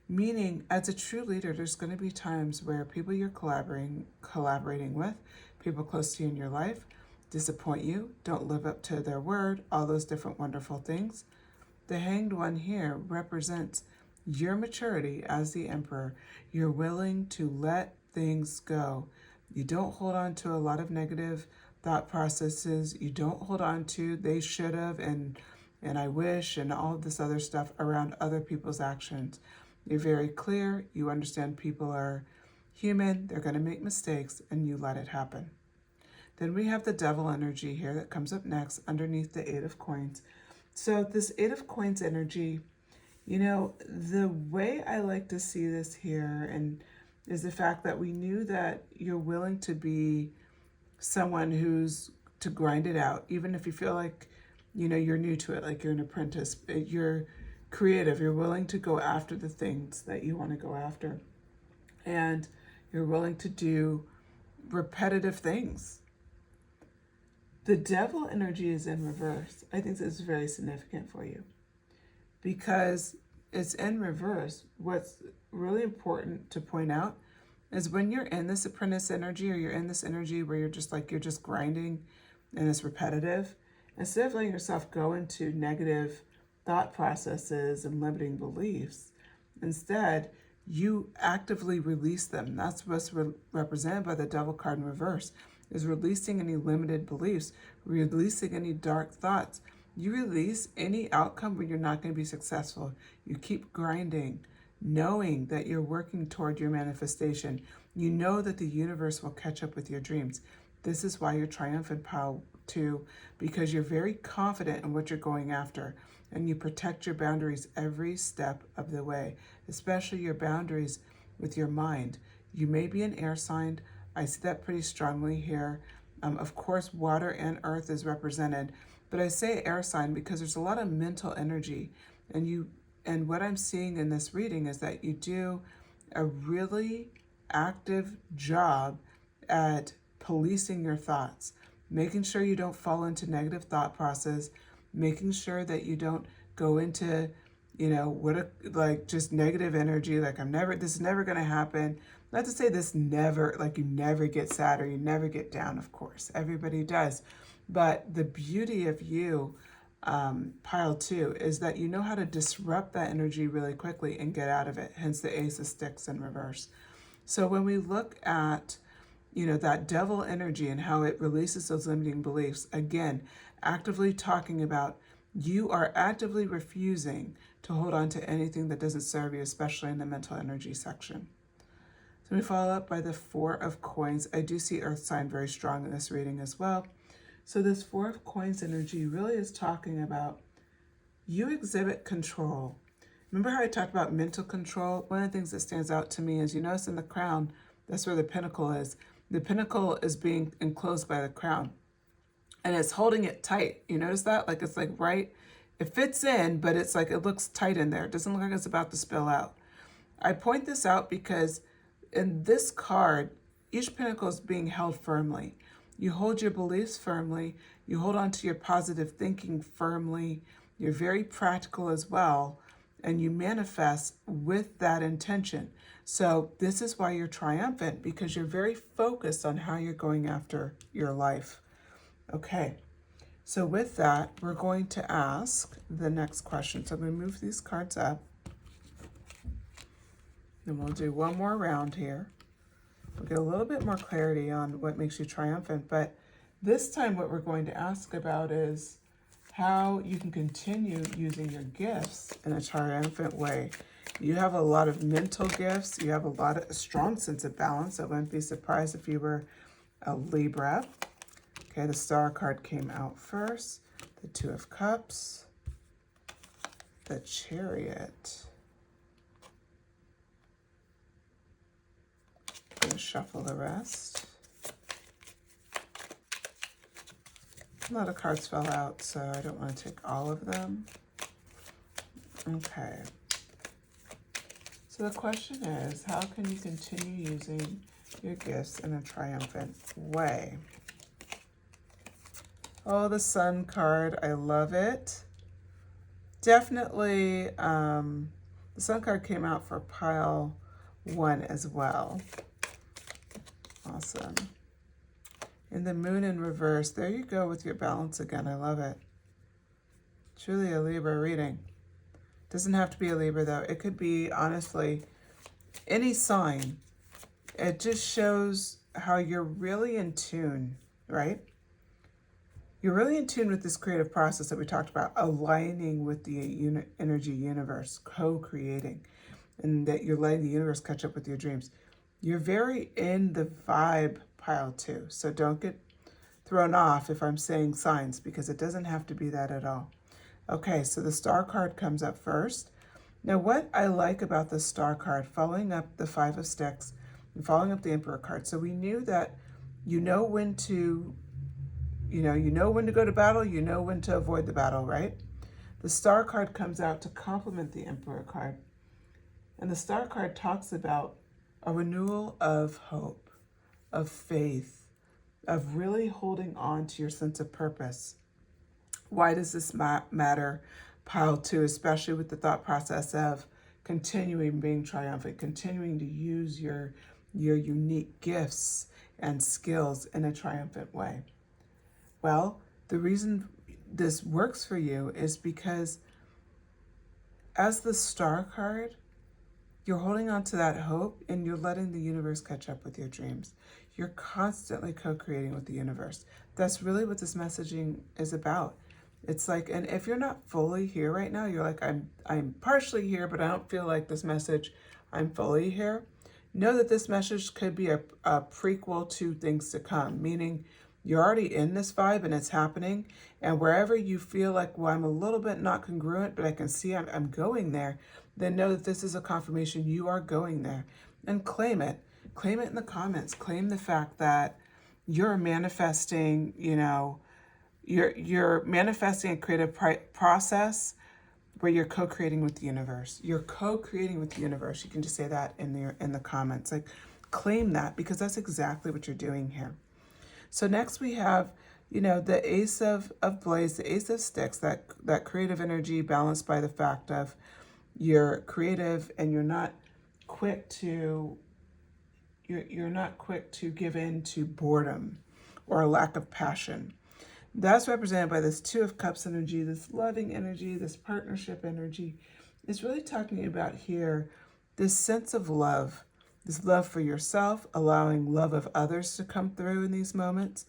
Meaning, as a true leader, there's going to be times where people you're collaborating with, people close to you in your life, disappoint you, don't live up to their word, all those different wonderful things. The Hanged One here represents your maturity as the Emperor. You're willing to let things go. You don't hold on to a lot of negative thought processes. You don't hold on to they should have and I wish and all of this other stuff around other people's actions. You're very clear. You understand people are human. They're going to make mistakes, and you let it happen. Then we have the Devil energy here that comes up next underneath the Eight of Coins. So this Eight of Coins energy, you know, the way I like to see this here and is the fact that we knew that you're willing to be someone who's to grind it out, even if you feel like, you know, you're new to it, like you're an apprentice. You're creative. You're willing to go after the things that you want to go after. And you're willing to do repetitive things. The Devil energy is in reverse. I think this is very significant for you because it's in reverse. What's really important to point out is when you're in this apprentice energy or you're in this energy where you're just grinding and it's repetitive, instead of letting yourself go into negative thought processes and limiting beliefs, instead, you actively release them. That's what's represented by the Devil card in reverse, is releasing any limited beliefs, releasing any dark thoughts. You release any outcome where you're not going to be successful. You keep grinding, knowing that you're working toward your manifestation. You know that the universe will catch up with your dreams. This is why you're triumphant, pile 2, because you're very confident in what you're going after, and you protect your boundaries every step of the way, especially your boundaries with your mind. You may be an air sign. I see that pretty strongly here. Of course, water and earth is represented, but I say air sign because there's a lot of mental energy, and what I'm seeing in this reading is that you do a really active job at policing your thoughts, making sure you don't fall into negative thought process, making sure that you don't go into, just negative energy, like this is never going to happen. Not to say this never, like you never get sad or you never get down, of course. Everybody does. But the beauty of you, pile 2, is that you know how to disrupt that energy really quickly and get out of it, hence the Ace of Sticks in reverse. So when we look at, that devil energy and how it releases those limiting beliefs, again, actively talking about you are actively refusing to hold on to anything that doesn't serve you, especially in the mental energy section. So we follow up by the 4 of Coins. I do see Earth sign very strong in this reading as well. So this 4 of Coins energy really is talking about you exhibit control. Remember how I talked about mental control? One of the things that stands out to me is, you notice in the crown, that's where the pinnacle is. The pinnacle is being enclosed by the crown, and it's holding it tight. You notice that? Like it's like right, it fits in, but it's like it looks tight in there. It doesn't look like it's about to spill out. I point this out because in this card, each pinnacle is being held firmly. You hold your beliefs firmly. You hold on to your positive thinking firmly. You're very practical as well, and you manifest with that intention. So this is why you're triumphant, because you're very focused on how you're going after your life. Okay, so with that, we're going to ask the next question. So I'm going to move these cards up, and we'll do one more round here. We'll get a little bit more clarity on what makes you triumphant, but this time what we're going to ask about is how you can continue using your gifts in a triumphant way. You have a lot of mental gifts. You have a strong sense of balance. I wouldn't be surprised if you were a Libra. Okay, the Star card came out first. The 2 of Cups. The Chariot. I'm going to shuffle the rest. A lot of cards fell out, so I don't want to take all of them. Okay. So the question is, how can you continue using your gifts in a triumphant way? Oh, the Sun card, I love it. Definitely, the Sun card came out for pile 1 as well. Awesome. And the Moon in reverse, there you go with your balance again. I love it. Truly a Libra reading. Doesn't have to be a Libra though. It could be, honestly, any sign. It just shows how you're really in tune, right? You're really in tune with this creative process that we talked about, aligning with the energy universe, co-creating, and that you're letting the universe catch up with your dreams. You're very in the vibe, pile 2. So don't get thrown off if I'm saying signs, because it doesn't have to be that at all. Okay, so the Star card comes up first. Now, what I like about the Star card, following up the 5 of Sticks and following up the Emperor card, so we knew that you know when to go to battle, you know when to avoid the battle, right? The Star card comes out to complement the Emperor card. And the Star card talks about a renewal of hope, of faith, of really holding on to your sense of purpose. Why does this matter, pile 2, especially with the thought process of continuing being triumphant, continuing to use your unique gifts and skills in a triumphant way? Well, the reason this works for you is because as the Star card, you're holding on to that hope and you're letting the universe catch up with your dreams. You're constantly co-creating with the universe. That's really what this messaging is about. It's like, and if you're not fully here right now, you're like, I'm partially here, but I don't feel like this message, I'm fully here. Know that this message could be a prequel to things to come, meaning you're already in this vibe and it's happening. And wherever you feel like, well, I'm a little bit not congruent, but I can see I'm going there, then know that this is a confirmation you are going there. And claim it. Claim it in the comments. Claim the fact that you're manifesting, you're manifesting a creative process where you're co-creating with the universe. You're co-creating with the universe. You can just say that in the comments. Like, claim that, because that's exactly what you're doing here. So next we have, the Ace of Blades, the Ace of Sticks, that creative energy balanced by the fact of you're creative and you're not quick to give in to boredom or a lack of passion. That's represented by this Two of Cups energy, this loving energy, this partnership energy. It's really talking about here this sense of love, this love for yourself, allowing love of others to come through in these moments.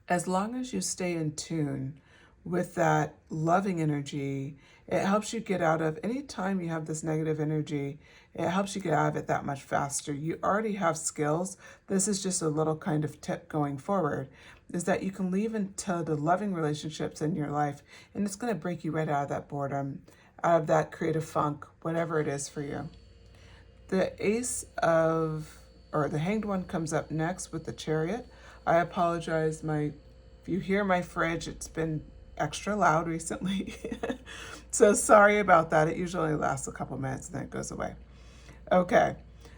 As long as you stay in tune with that loving energy, it helps you get out of, anytime you have this negative energy, it helps you get out of it that much faster. You already have skills. This is just a little kind of tip going forward, is that you can leave into the loving relationships in your life, and it's going to break you right out of that boredom, out of that creative funk, whatever it is for you. The the Hanged One comes up next with the Chariot. I apologize. If you hear my fridge, it's been extra loud recently. So sorry about that. It usually lasts a couple minutes and then it goes away. Okay.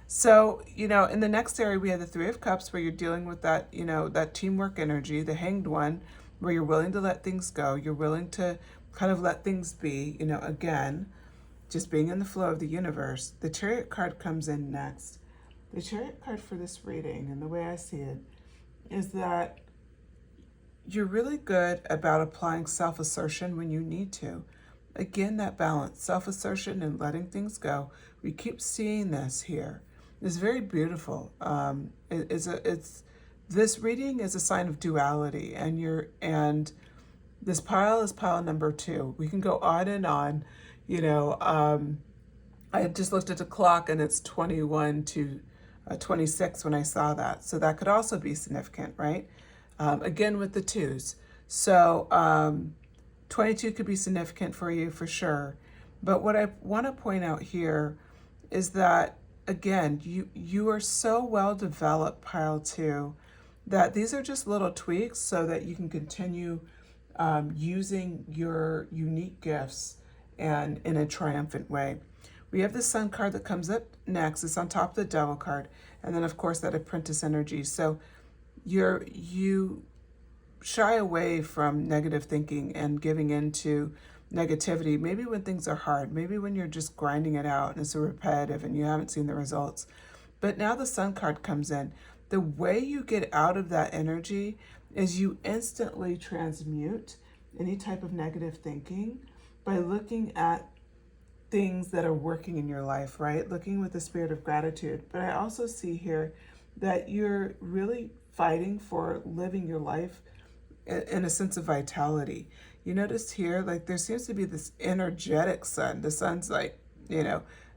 So, in the next area, we have the Three of Cups, where you're dealing with that, that teamwork energy, the Hanged One, where you're willing to let things go. You're willing to kind of let things be, again, just being in the flow of the universe. The Chariot card comes in next. The Chariot card for this reading, and the way I see it, is that you're really good about applying self-assertion when you need to. Again, that balance, self-assertion and letting things go. We keep seeing this here. It's very beautiful. This reading is a sign of duality, and this pile is pile number 2. We can go on and on. I just looked at the clock and it's 21 to 26 when I saw that. So that could also be significant, right? Again, with the twos. So 22 could be significant for you for sure. But what I want to point out here is that, again, you are so well developed, pile 2, that these are just little tweaks so that you can continue using your unique gifts and in a triumphant way. We have the Sun card that comes up next. It's on top of the Devil card. And then, of course, that Apprentice energy. So you shy away from negative thinking and giving into negativity, maybe when things are hard, maybe when you're just grinding it out and it's repetitive and you haven't seen the results. But now the Sun card comes in. The way you get out of that energy is you instantly transmute any type of negative thinking by looking at things that are working in your life, right? Looking with the spirit of gratitude. But I also see here that you're really fighting for living your life in a sense of vitality. You notice here, like, there seems to be this energetic sun. The sun's like,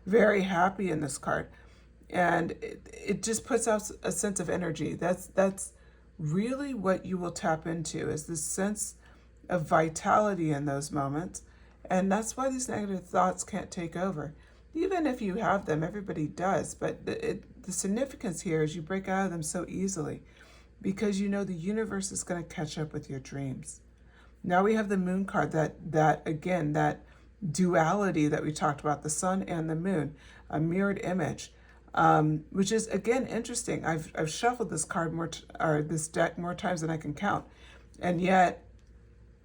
very happy in this card. And it just puts out a sense of energy. That's really what you will tap into, is this sense of vitality in those moments. And that's why these negative thoughts can't take over. Even if you have them, everybody does. But the significance here is you break out of them so easily, because the universe is going to catch up with your dreams. Now we have the Moon card, that again, that duality that we talked about, the sun and the moon, a mirrored image, which is, again, interesting. I've shuffled this card this deck more times than I can count. And yet,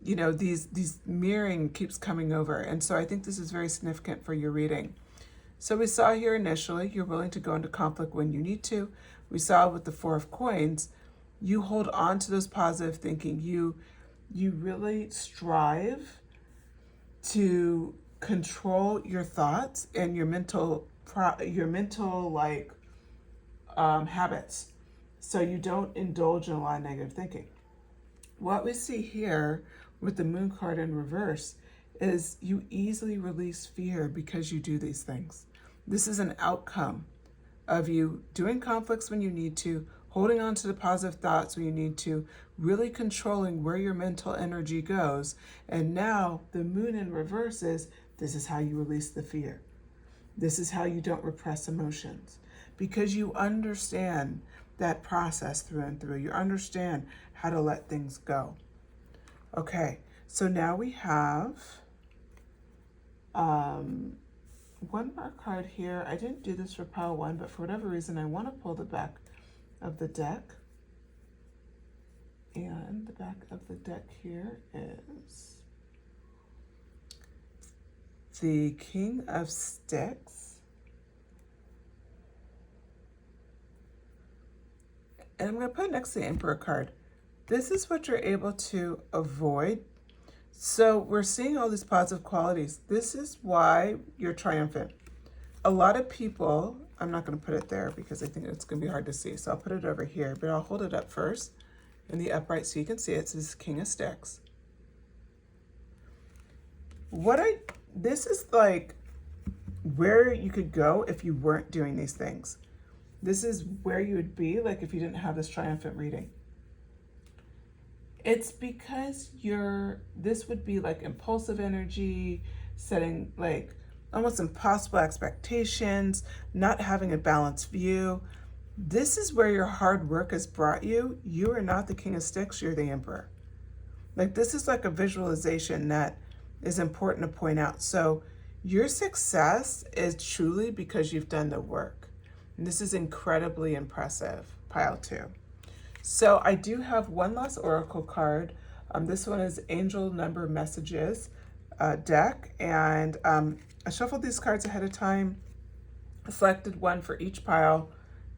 these mirroring keeps coming over. And so I think this is very significant for your reading. So we saw here initially, you're willing to go into conflict when you need to. We saw with the Four of Coins, you hold on to those positive thinking. you really strive to control your thoughts and your mental habits, so you don't indulge in a lot of negative thinking. What we see here with the moon card in reverse is you easily release fear because you do these things. This is an outcome of you doing conflicts when you need to, holding on to the positive thoughts when you need to, really controlling where your mental energy goes. And now the moon in reverse is, this is how you release the fear. This is how you don't repress emotions, because you understand that process through and through. You understand how to let things go. Okay, so now we have one more card here. I didn't do this for pile one, but for whatever reason, I want to pull the back of the deck. And the back of the deck here is the King of Sticks. And I'm going to put it next to the Emperor card. This is what you're able to avoid. So we're seeing all these positive qualities. This is why you're triumphant. A lot of people, I'm not going to put it there because I think it's going to be hard to see. So I'll put it over here, but I'll hold it up first in the upright so you can see it. So this is King of Sticks. This is like where you could go if you weren't doing these things. This is where you would be like if you didn't have this triumphant reading. It's because this would be like impulsive energy, setting like almost impossible expectations, not having a balanced view. This is where your hard work has brought you. You are not the King of Sticks, you're the Emperor. Like this is like a visualization that is important to point out. So your success is truly because you've done the work. And this is incredibly impressive, pile two. So I do have one last oracle card. This one is Angel Number Messages deck. And I shuffled these cards ahead of time. I selected one for each pile.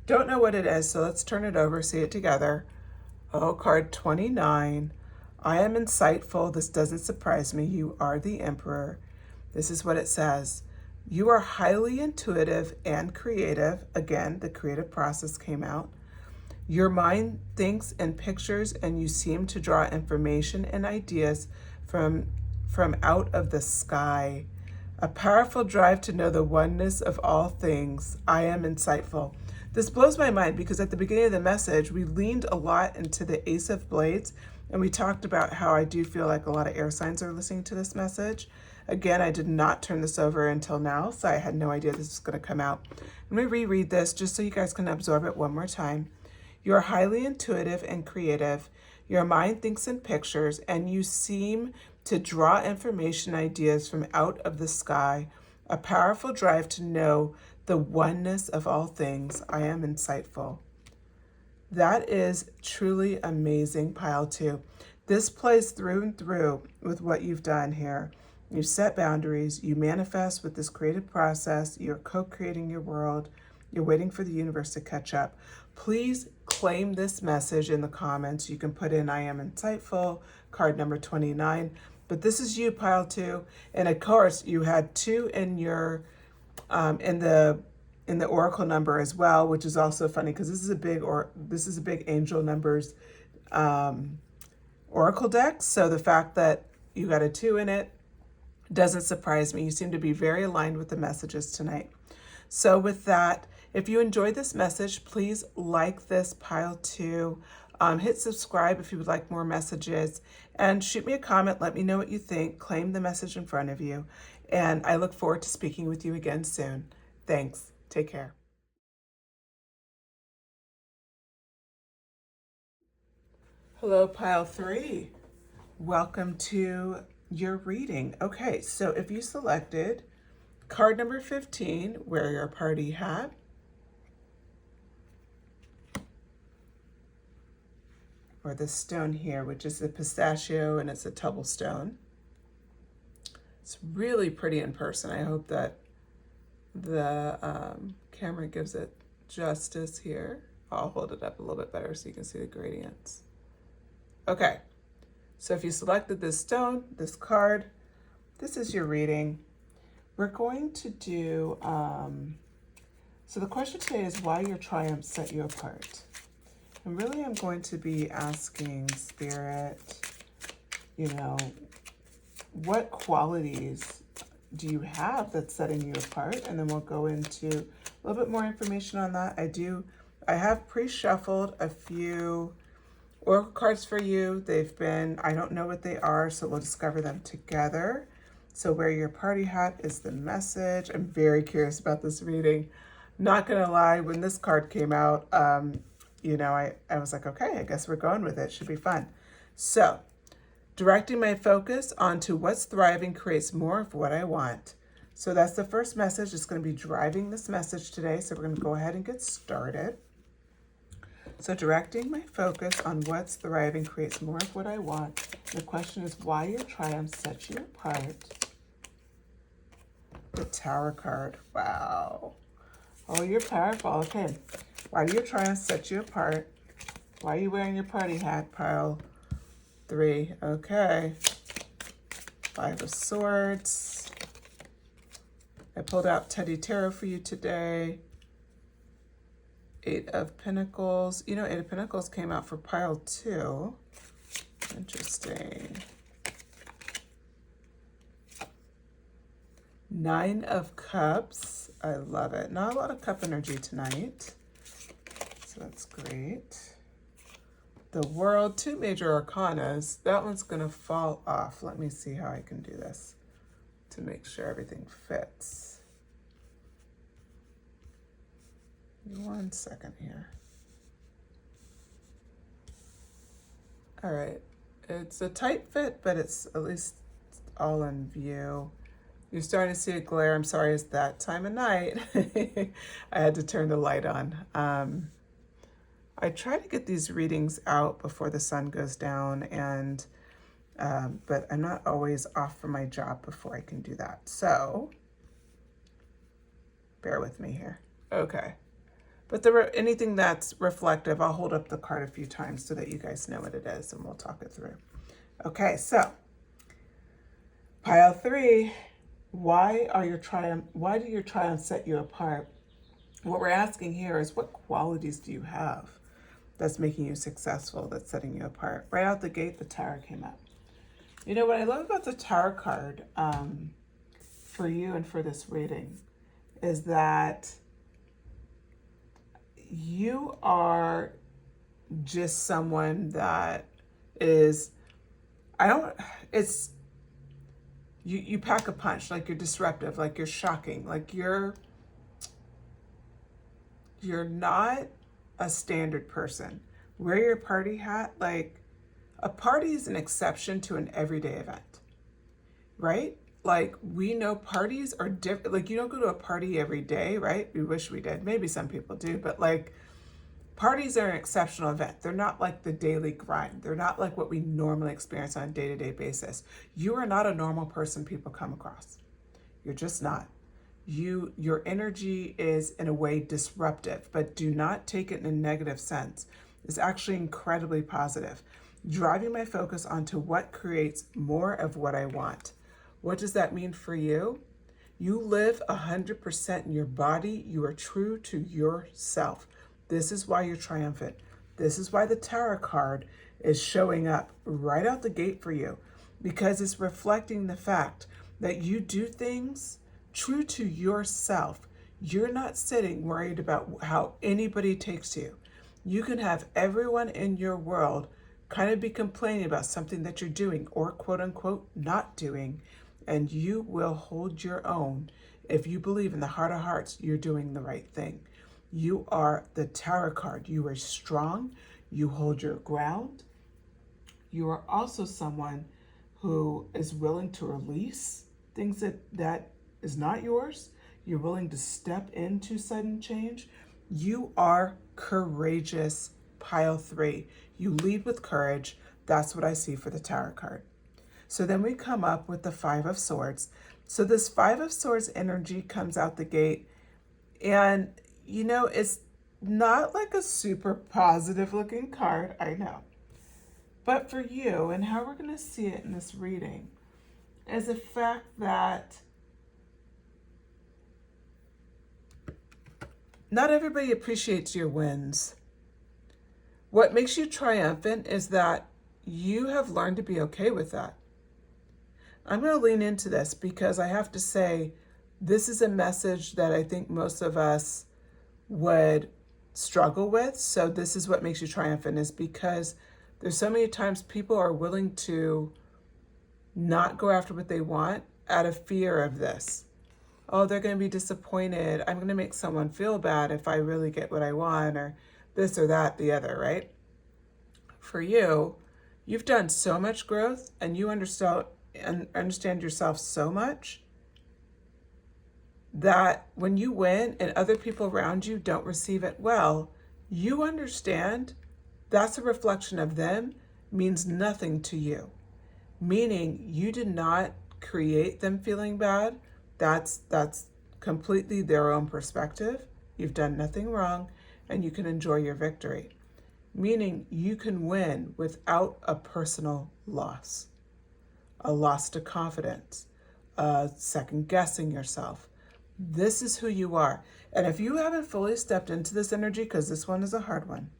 Don't know what it is, so let's turn it over, see it together. Oh, card 29. I am insightful. This doesn't surprise me. You are the Emperor. This is what it says. You are highly intuitive and creative. Again, the creative process came out. Your mind thinks in pictures and you seem to draw information and ideas from out of the sky. A powerful drive to know the oneness of all things. I am insightful. This blows my mind because at the beginning of the message, we leaned a lot into the Ace of Blades and we talked about how I do feel like a lot of air signs are listening to this message. Again, I did not turn this over until now, so I had no idea this was going to come out. Let me reread this just so you guys can absorb it one more time. You are highly intuitive and creative. Your mind thinks in pictures, and you seem to draw information ideas from out of the sky. A powerful drive to know the oneness of all things. I am insightful. That is truly amazing, pile two. This plays through and through with what you've done here. You set boundaries, you manifest with this creative process, you're co-creating your world, you're waiting for the universe to catch up. Please claim this message in the comments. You can put in I am insightful, card number 29, but this is you, pile two. And of course, you had two in your in the oracle number as well, which is also funny because this is a big angel numbers oracle deck. So the fact that you got a 2 in it doesn't surprise me. You seem to be very aligned with the messages tonight. So with that, if you enjoyed this message, please like this pile two. Hit subscribe if you would like more messages, and shoot me a comment. Let me know what you think. Claim the message in front of you. And I look forward to speaking with you again soon. Thanks. Take care. Hello, pile three. Welcome to your reading. Okay, so if you selected card number 15, wear your party hat. Or this stone here, which is a pistachio and it's a tubble stone. It's really pretty in person. I hope that the camera gives it justice here. I'll hold it up a little bit better so you can see the gradients. Okay, So if you selected this stone, this card, this is your reading. We're going to do, so the question today is why your triumphs set you apart. And really I'm going to be asking Spirit, you know, what qualities do you have that's setting you apart? And then we'll go into a little bit more information on that. I have pre-shuffled a few oracle cards for you. They've been, I don't know what they are, so we'll discover them together. So wear your party hat is the message. I'm very curious about this reading. Not gonna lie, when this card came out, you know, I was like, okay, I guess we're going with it. Should be fun. So, directing my focus onto what's thriving creates more of what I want. So that's the first message. It's going to be driving this message today. So we're going to go ahead and get started. So directing my focus on what's thriving creates more of what I want. The question is why your triumph sets you apart. The Tower card. Wow. Oh, you're powerful. Okay. Why do your triumphs set you apart? Why are you wearing your party hat, pile 3? Okay. 5 of Swords. I pulled out Teddy Tarot for you today. 8 of Pentacles. You know, 8 of Pentacles came out for pile 2. Interesting. 9 of Cups. I love it. Not a lot of cup energy tonight. So that's great. The World, 2 major arcanas. That one's going to fall off. Let me see how I can do this to make sure everything fits. 1 second here. All right. It's a tight fit, but it's at least all in view. You're starting to see a glare. I'm sorry, it's that time of night. I had to turn the light on. I try to get these readings out before the sun goes down, and but I'm not always off from my job before I can do that. So bear with me here. Okay. But anything that's reflective, I'll hold up the card a few times so that you guys know what it is, and we'll talk it through. Okay, so pile 3. Why do your triumphs set you apart? What we're asking here is what qualities do you have that's making you successful, that's setting you apart? Right out the gate, the Tower came up. You know what I love about the Tower card for you and for this reading is that you are just someone that is, you pack a punch, like you're disruptive, like you're shocking, like you're not a standard person. Wear your party hat. Like a party is an exception to an everyday event, right? Like we know parties are different. Like you don't go to a party every day, right? We wish we did. Maybe some people do, but like parties are an exceptional event. They're not like the daily grind. They're not like what we normally experience on a day-to-day basis. You are not a normal person people come across. You're just not. Your energy is in a way disruptive, but do not take it in a negative sense. It's actually incredibly positive. Driving my focus onto what creates more of what I want. What does that mean for you? You live 100% in your body. You are true to yourself. This is why you're triumphant. This is why the Tower card is showing up right out the gate for you, because it's reflecting the fact that you do things true to yourself. You're not sitting worried about how anybody takes you. You can have everyone in your world kind of be complaining about something that you're doing or quote unquote not doing, and you will hold your own if you believe in the heart of hearts you're doing the right thing. You are the Tower card. You are strong. You hold your ground. You are also someone who is willing to release things that is not yours. You're willing to step into sudden change. You are courageous, pile 3. You lead with courage. That's what I see for the Tower card. So then we come up with the 5 of Swords. So this 5 of Swords energy comes out the gate, and you know, it's not like a super positive looking card, I know. But for you, and how we're going to see it in this reading, is the fact that not everybody appreciates your wins. What makes you triumphant is that you have learned to be okay with that. I'm going to lean into this because I have to say, this is a message that I think most of us would struggle with. So this is what makes you triumphant, is because there's so many times people are willing to not go after what they want out of fear of this. Oh, they're going to be disappointed. I'm going to make someone feel bad if I really get what I want, or this or that, the other, right? For you, you've done so much growth and you understand yourself so much that when you win and other people around you don't receive it well, you understand that's a reflection of them, means nothing to you. Meaning you did not create them feeling bad. That's completely their own perspective. You've done nothing wrong and you can enjoy your victory. Meaning you can win without a personal loss, a loss to confidence, second guessing yourself. This is who you are. And if you haven't fully stepped into this energy, because this one is a hard one,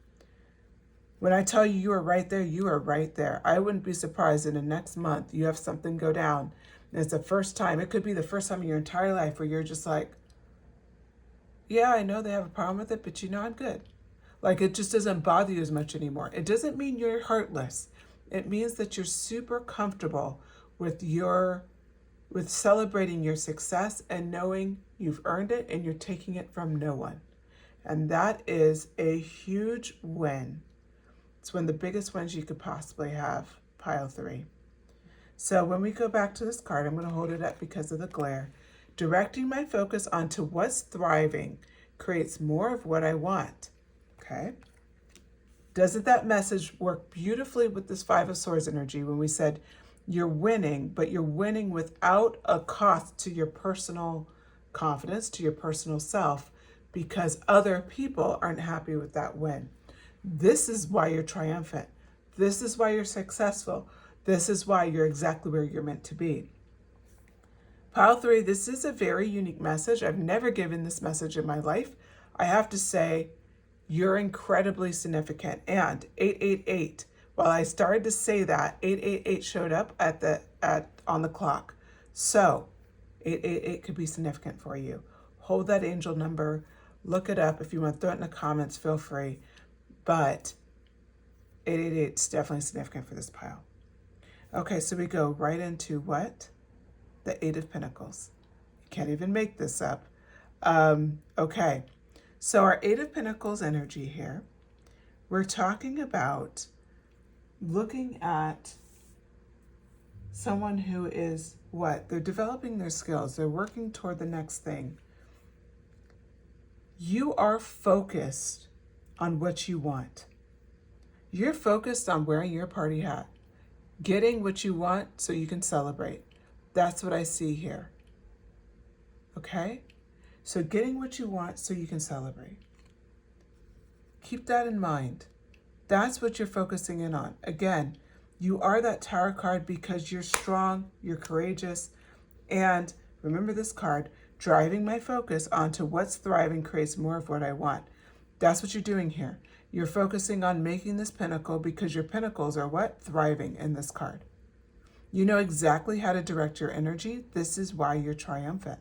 when I tell you are right there, you are right there. I wouldn't be surprised in the next month you have something go down. And it's the first time, it could be the first time in your entire life where you're just like, yeah, I know they have a problem with it, but I'm good. Like it just doesn't bother you as much anymore. It doesn't mean you're heartless. It means that you're super comfortable with celebrating your success and knowing you've earned it and you're taking it from no one. And that is a huge win. It's one of the biggest wins you could possibly have, pile 3. So when we go back to this card, I'm going to hold it up because of the glare. Directing my focus onto what's thriving creates more of what I want. Okay. Doesn't that message work beautifully with this 5 of Swords energy when we said you're winning, but you're winning without a cost to your personal confidence, to your personal self, because other people aren't happy with that win. This is why you're triumphant. This is why you're successful. This is why you're exactly where you're meant to be. Pile 3, this is a very unique message. I've never given this message in my life. I have to say, you're incredibly significant. And 888, while I started to say that, 888 showed up on the clock. So 888 could be significant for you. Hold that angel number, look it up. If you want to throw it in the comments, feel free. But 888 is definitely significant for this pile. Okay, so we go right into what? The 8 of Pentacles. You can't even make this up. Okay, so our 8 of Pentacles energy here, we're talking about looking at someone who is what? They're developing their skills. They're working toward the next thing. You are focused on what you want. You're focused on wearing your party hat, getting what you want so you can celebrate. That's what I see here. Okay? So getting what you want so you can celebrate. Keep that in mind. That's what you're focusing in on. Again, you are that Tower card because you're strong, you're courageous, and remember this card, driving my focus onto what's thriving creates more of what I want. That's what you're doing here. You're focusing on making this pinnacle because your pinnacles are what? Thriving in this card. You know exactly how to direct your energy. This is why you're triumphant.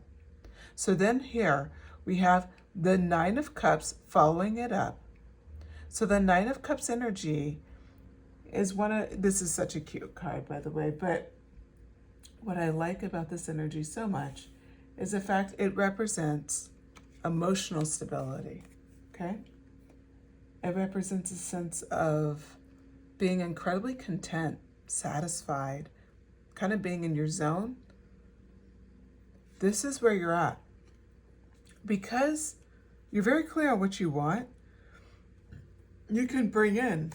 So then here we have the 9 of Cups following it up. So the 9 of Cups energy is this is such a cute card, by the way, but what I like about this energy so much is the fact it represents emotional stability, okay? It represents a sense of being incredibly content, satisfied, kind of being in your zone. This is where you're at. Because you're very clear on what you want, you can bring in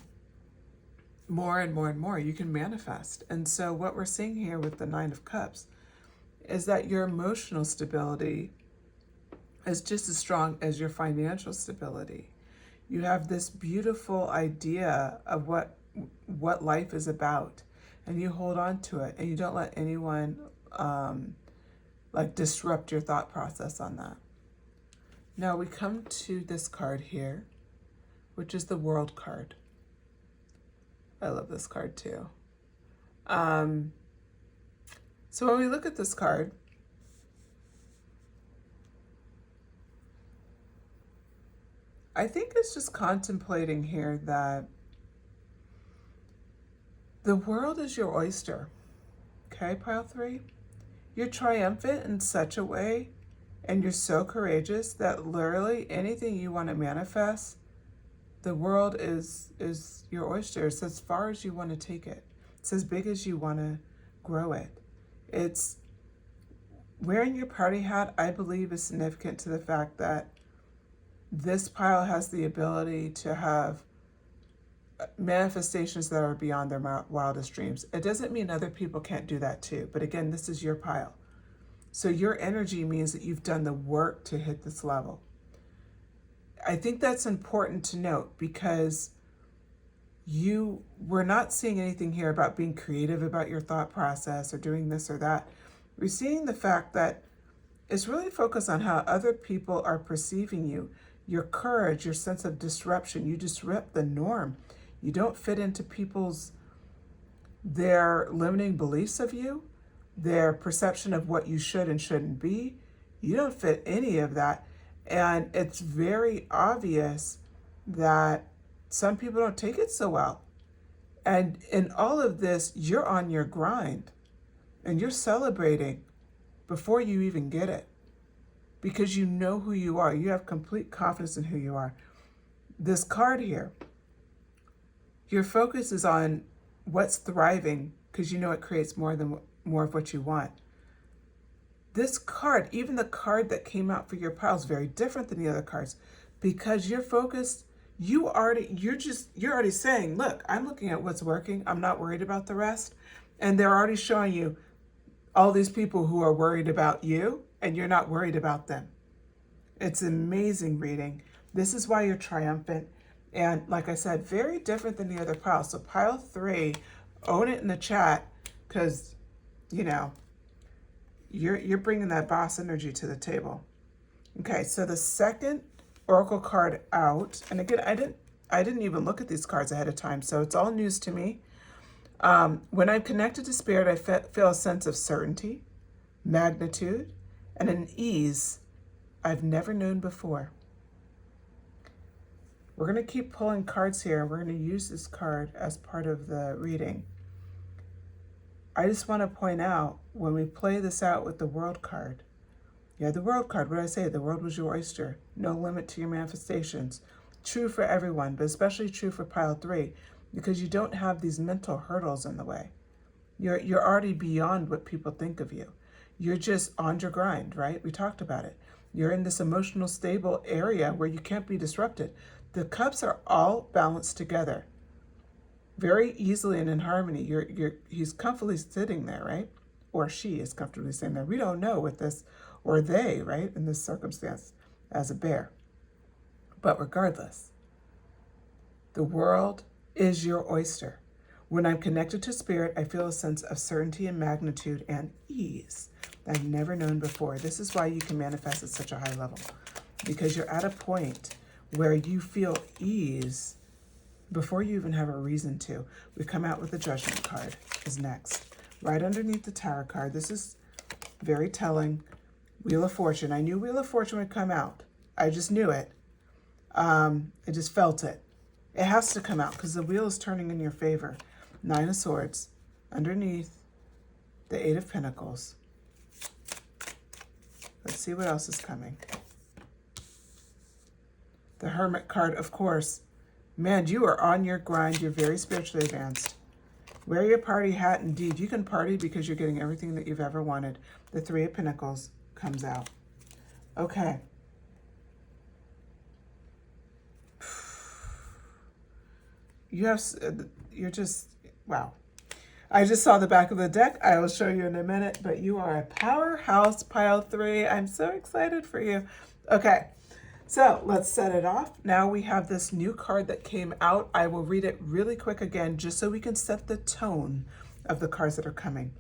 more and more and more. You can manifest. And so what we're seeing here with the 9 of Cups is that your emotional stability is just as strong as your financial stability. You have this beautiful idea of what what life is about, and you hold on to it, and you don't let anyone like disrupt your thought process on that. Now we come to this card here, which is the World card. I love this card too. So when we look at this card, I think it's just contemplating here that the world is your oyster. Okay, pile 3? You're triumphant in such a way, and you're so courageous that literally anything you want to manifest, the world is your oyster. It's as far as you want to take it. It's as big as you want to grow it. It's wearing your party hat, I believe, is significant to the fact that this pile has the ability to have manifestations that are beyond their wildest dreams. It doesn't mean other people can't do that too. But again, this is your pile. So your energy means that you've done the work to hit this level. I think that's important to note because we're not seeing anything here about being creative about your thought process or doing this or that. We're seeing the fact that it's really focused on how other people are perceiving you, your courage, your sense of disruption. You disrupt the norm. You don't fit into their limiting beliefs of you, their perception of what you should and shouldn't be. You don't fit any of that. And it's very obvious that some people don't take it so well. And in all of this, you're on your grind and you're celebrating before you even get it because you know who you are. You have complete confidence in who you are. This card here, your focus is on what's thriving because you know it creates more of what you want. This card, even the card that came out for your pile, is very different than the other cards because you're focused. You're already saying, look, I'm looking at what's working. I'm not worried about the rest. And they're already showing you all these people who are worried about you and you're not worried about them. It's amazing reading. This is why you're triumphant. And like I said, very different than the other pile. So pile 3, own it in the chat because, you're bringing that boss energy to the table. Okay, so the second Oracle card out, and again, I didn't even look at these cards ahead of time, so it's all news to me. When I'm connected to Spirit, I feel a sense of certainty, magnitude, and an ease I've never known before. We're going to keep pulling cards here. We're going to use this card as part of the reading. I just want to point out, when we play this out with the World card, the World card, what did I say? The world was your oyster. No limit to your manifestations. True for everyone, but especially true for pile 3, because you don't have these mental hurdles in the way. You're already beyond what people think of you. You're just on your grind, right? We talked about it. You're in this emotional stable area where you can't be disrupted. The cups are all balanced together very easily and in harmony. He's comfortably sitting there, right? Or she is comfortably sitting there. We don't know with this, or they, right, in this circumstance as a bear. But regardless, the world is your oyster. When I'm connected to Spirit, I feel a sense of certainty and magnitude and ease that I've never known before. This is why you can manifest at such a high level, because you're at a point where you feel ease before you even have a reason to. We come out with the Judgment card is next. Right underneath the Tower card. This is very telling. Wheel of Fortune. I knew Wheel of Fortune would come out. I just knew it. I just felt it. It has to come out because the wheel is turning in your favor. 9 of Swords. Underneath the 8 of Pentacles. Let's see what else is coming. The Hermit card, of course. Man, you are on your grind. You're very spiritually advanced. Wear your party hat. Indeed, you can party because you're getting everything that you've ever wanted. The 3 of Pentacles comes out. Okay. You're just, wow. I just saw the back of the deck. I will show you in a minute, but you are a powerhouse, pile 3. I'm so excited for you. Okay. So let's set it off. Now we have this new card that came out. I will read it really quick again, just so we can set the tone of the cards that are coming.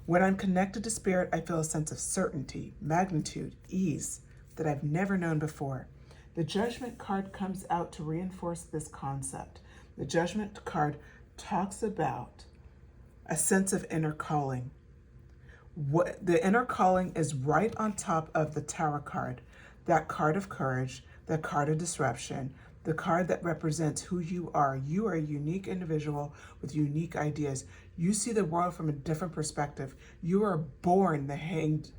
When I'm connected to spirit, I feel a sense of certainty, magnitude, ease that I've never known before. The Judgment card comes out to reinforce this concept. The Judgment card talks about a sense of inner calling. The inner calling is right on top of the Tower card, that card of courage, that card of disruption, the card that represents who you are. You are a unique individual with unique ideas. You see the world from a different perspective. You are born the hanged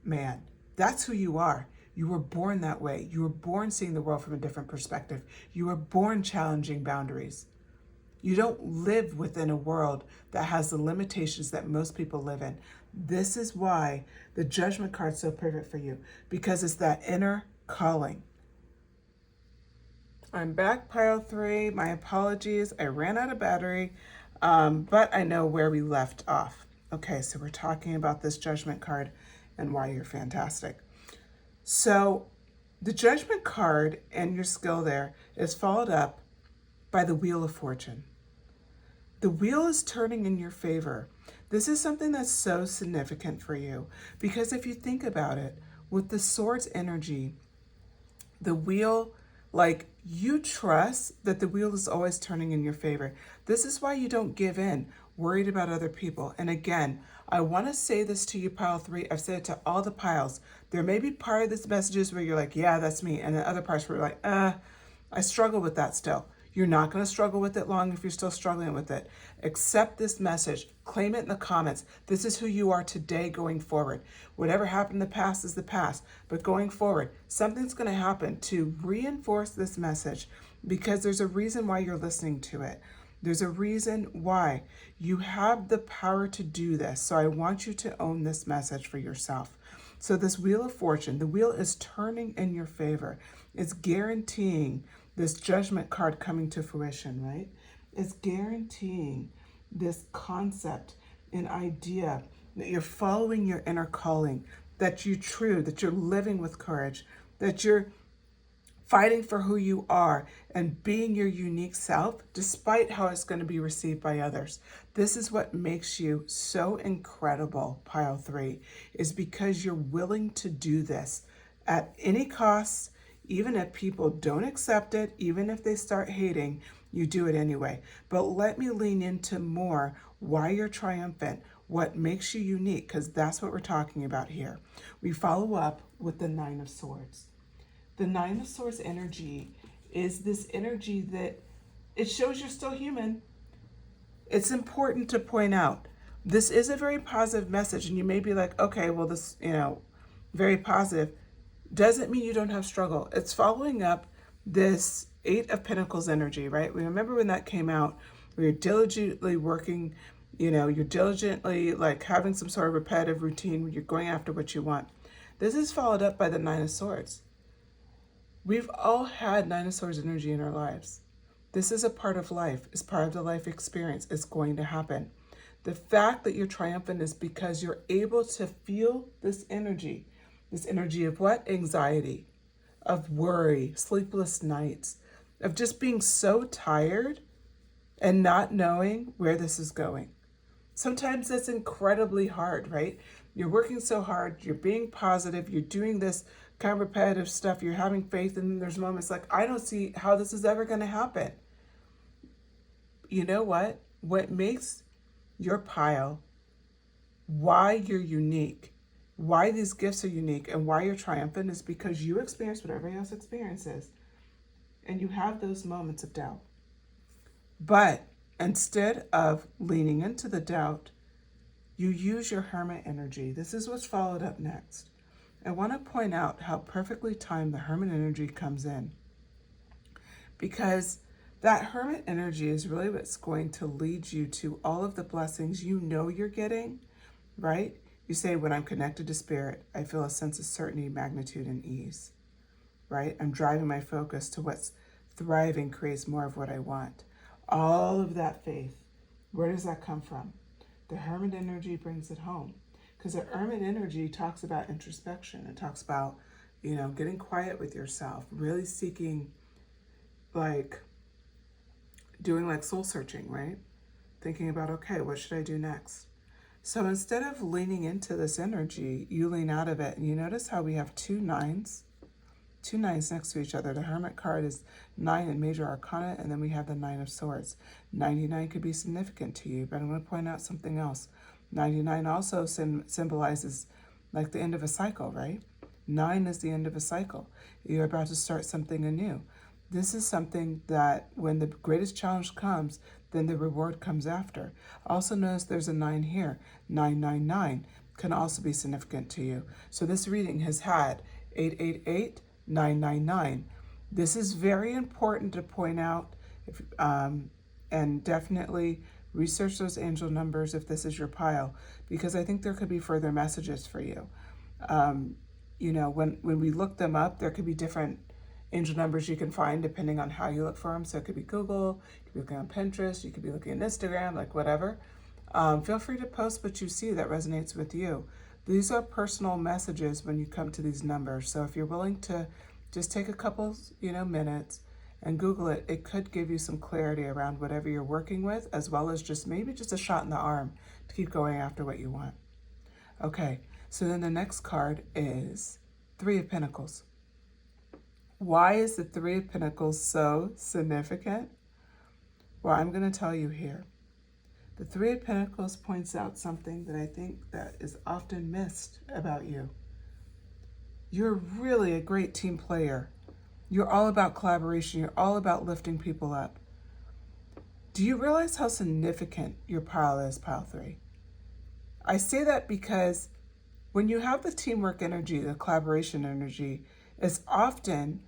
man. That's who you are. You were born that way. You were born seeing the world from a different perspective. You were born challenging boundaries. You don't live within a world that has the limitations that most people live in. This is why the Judgment card is so perfect for you, because it's that inner calling. I'm back, pile 3. My apologies. I ran out of battery, but I know where we left off. Okay, so we're talking about this Judgment card and why you're fantastic. So the Judgment card and your skill there is followed up by the Wheel of Fortune. The wheel is turning in your favor. This is something that's so significant for you, because if you think about it, with the Swords energy, the wheel, like, you trust that the wheel is always turning in your favor. This is why you don't give in, worried about other people. And again, I want to say this to you, pile 3. I've said it to all the piles. There may be part of this messages where you're like, yeah, that's me. And then other parts where you're like, I struggle with that still. You're not going to struggle with it long if you're still struggling with it. Accept this message. Claim it in the comments. This is who you are today going forward. Whatever happened in the past is the past. But going forward, something's going to happen to reinforce this message, because there's a reason why you're listening to it. There's a reason why. You have the power to do this. So I want you to own this message for yourself. So this Wheel of Fortune, the wheel is turning in your favor. It's guaranteeing this Judgment card coming to fruition, right? It's guaranteeing this concept, an idea that you're following your inner calling, that you're true, that you're living with courage, that you're fighting for who you are and being your unique self, despite how it's going to be received by others. This is what makes you so incredible, pile 3, is because you're willing to do this at any cost. Even if people don't accept it, even if they start hating, you do it anyway. But let me lean into more why you're triumphant, what makes you unique, because that's what we're talking about here. We follow up with the 9 of Swords. The 9 of Swords energy is this energy that it shows you're still human. It's important to point out, this is a very positive message, and you may be like, okay, well, this, very positive. Doesn't mean you don't have struggle. It's following up this 8 of Pentacles energy, right? We remember when that came out, where you're diligently working, you're diligently like having some sort of repetitive routine where you're going after what you want. This is followed up by the 9 of Swords. We've all had 9 of Swords energy in our lives. This is a part of life. It's part of the life experience. It's going to happen. The fact that you're triumphant is because you're able to feel this energy. This energy of what? Anxiety, of worry, sleepless nights, of just being so tired and not knowing where this is going. Sometimes that's incredibly hard, right? You're working so hard, you're being positive, you're doing this kind of repetitive stuff, you're having faith, and then there's moments like, I don't see how this is ever going to happen. You know what? What makes your pile, why you're unique, why these gifts are unique, and why you're triumphant is because you experience what everybody else experiences. And you have those moments of doubt. But instead of leaning into the doubt, you use your Hermit energy. This is what's followed up next. I want to point out how perfectly timed the Hermit energy comes in. Because that Hermit energy is really what's going to lead you to all of the blessings you know you're getting, right? You say, when I'm connected to spirit, I feel a sense of certainty, magnitude, and ease, right? I'm driving my focus to what's thriving, creates more of what I want. All of that faith, where does that come from? The Hermit energy brings it home, because the Hermit energy talks about introspection. It talks about you know, getting quiet with yourself, really seeking, like, doing like soul searching, right? Thinking about, okay, what should I do next? So instead of leaning into this energy, you lean out of it. And you notice how we have two nines next to each other. The Hermit card is 9 in Major Arcana, and then we have the 9 of Swords. 99 could be significant to you, but I'm going to point out something else. 99 also symbolizes like the end of a cycle, right? 9 is the end of a cycle. You're about to start something anew. This is something that when the greatest challenge comes, then the reward comes after. Also notice there's a 9 here. 999 can also be significant to you. So this reading has had 888, 999. This is very important to point out, and definitely research those angel numbers if this is your pile, because I think there could be further messages for you. You know, when we look them up, there could be different angel numbers you can find depending on how you look for them. So it could be Google, you could be looking on Pinterest, you could be looking on Instagram, like whatever. Feel free to post what you see that resonates with you. These are personal messages when you come to these numbers. So if you're willing to just take a couple, minutes and Google it, it could give you some clarity around whatever you're working with, as well as just maybe just a shot in the arm to keep going after what you want. Okay, so then the next card is 3 of Pentacles. Why is the 3 of Pentacles so significant? Well, I'm going to tell you here. The 3 of Pentacles points out something that I think that is often missed about you. You're really a great team player. You're all about collaboration. You're all about lifting people up. Do you realize how significant your pile is, pile 3? I say that because when you have the teamwork energy, the collaboration energy, it's often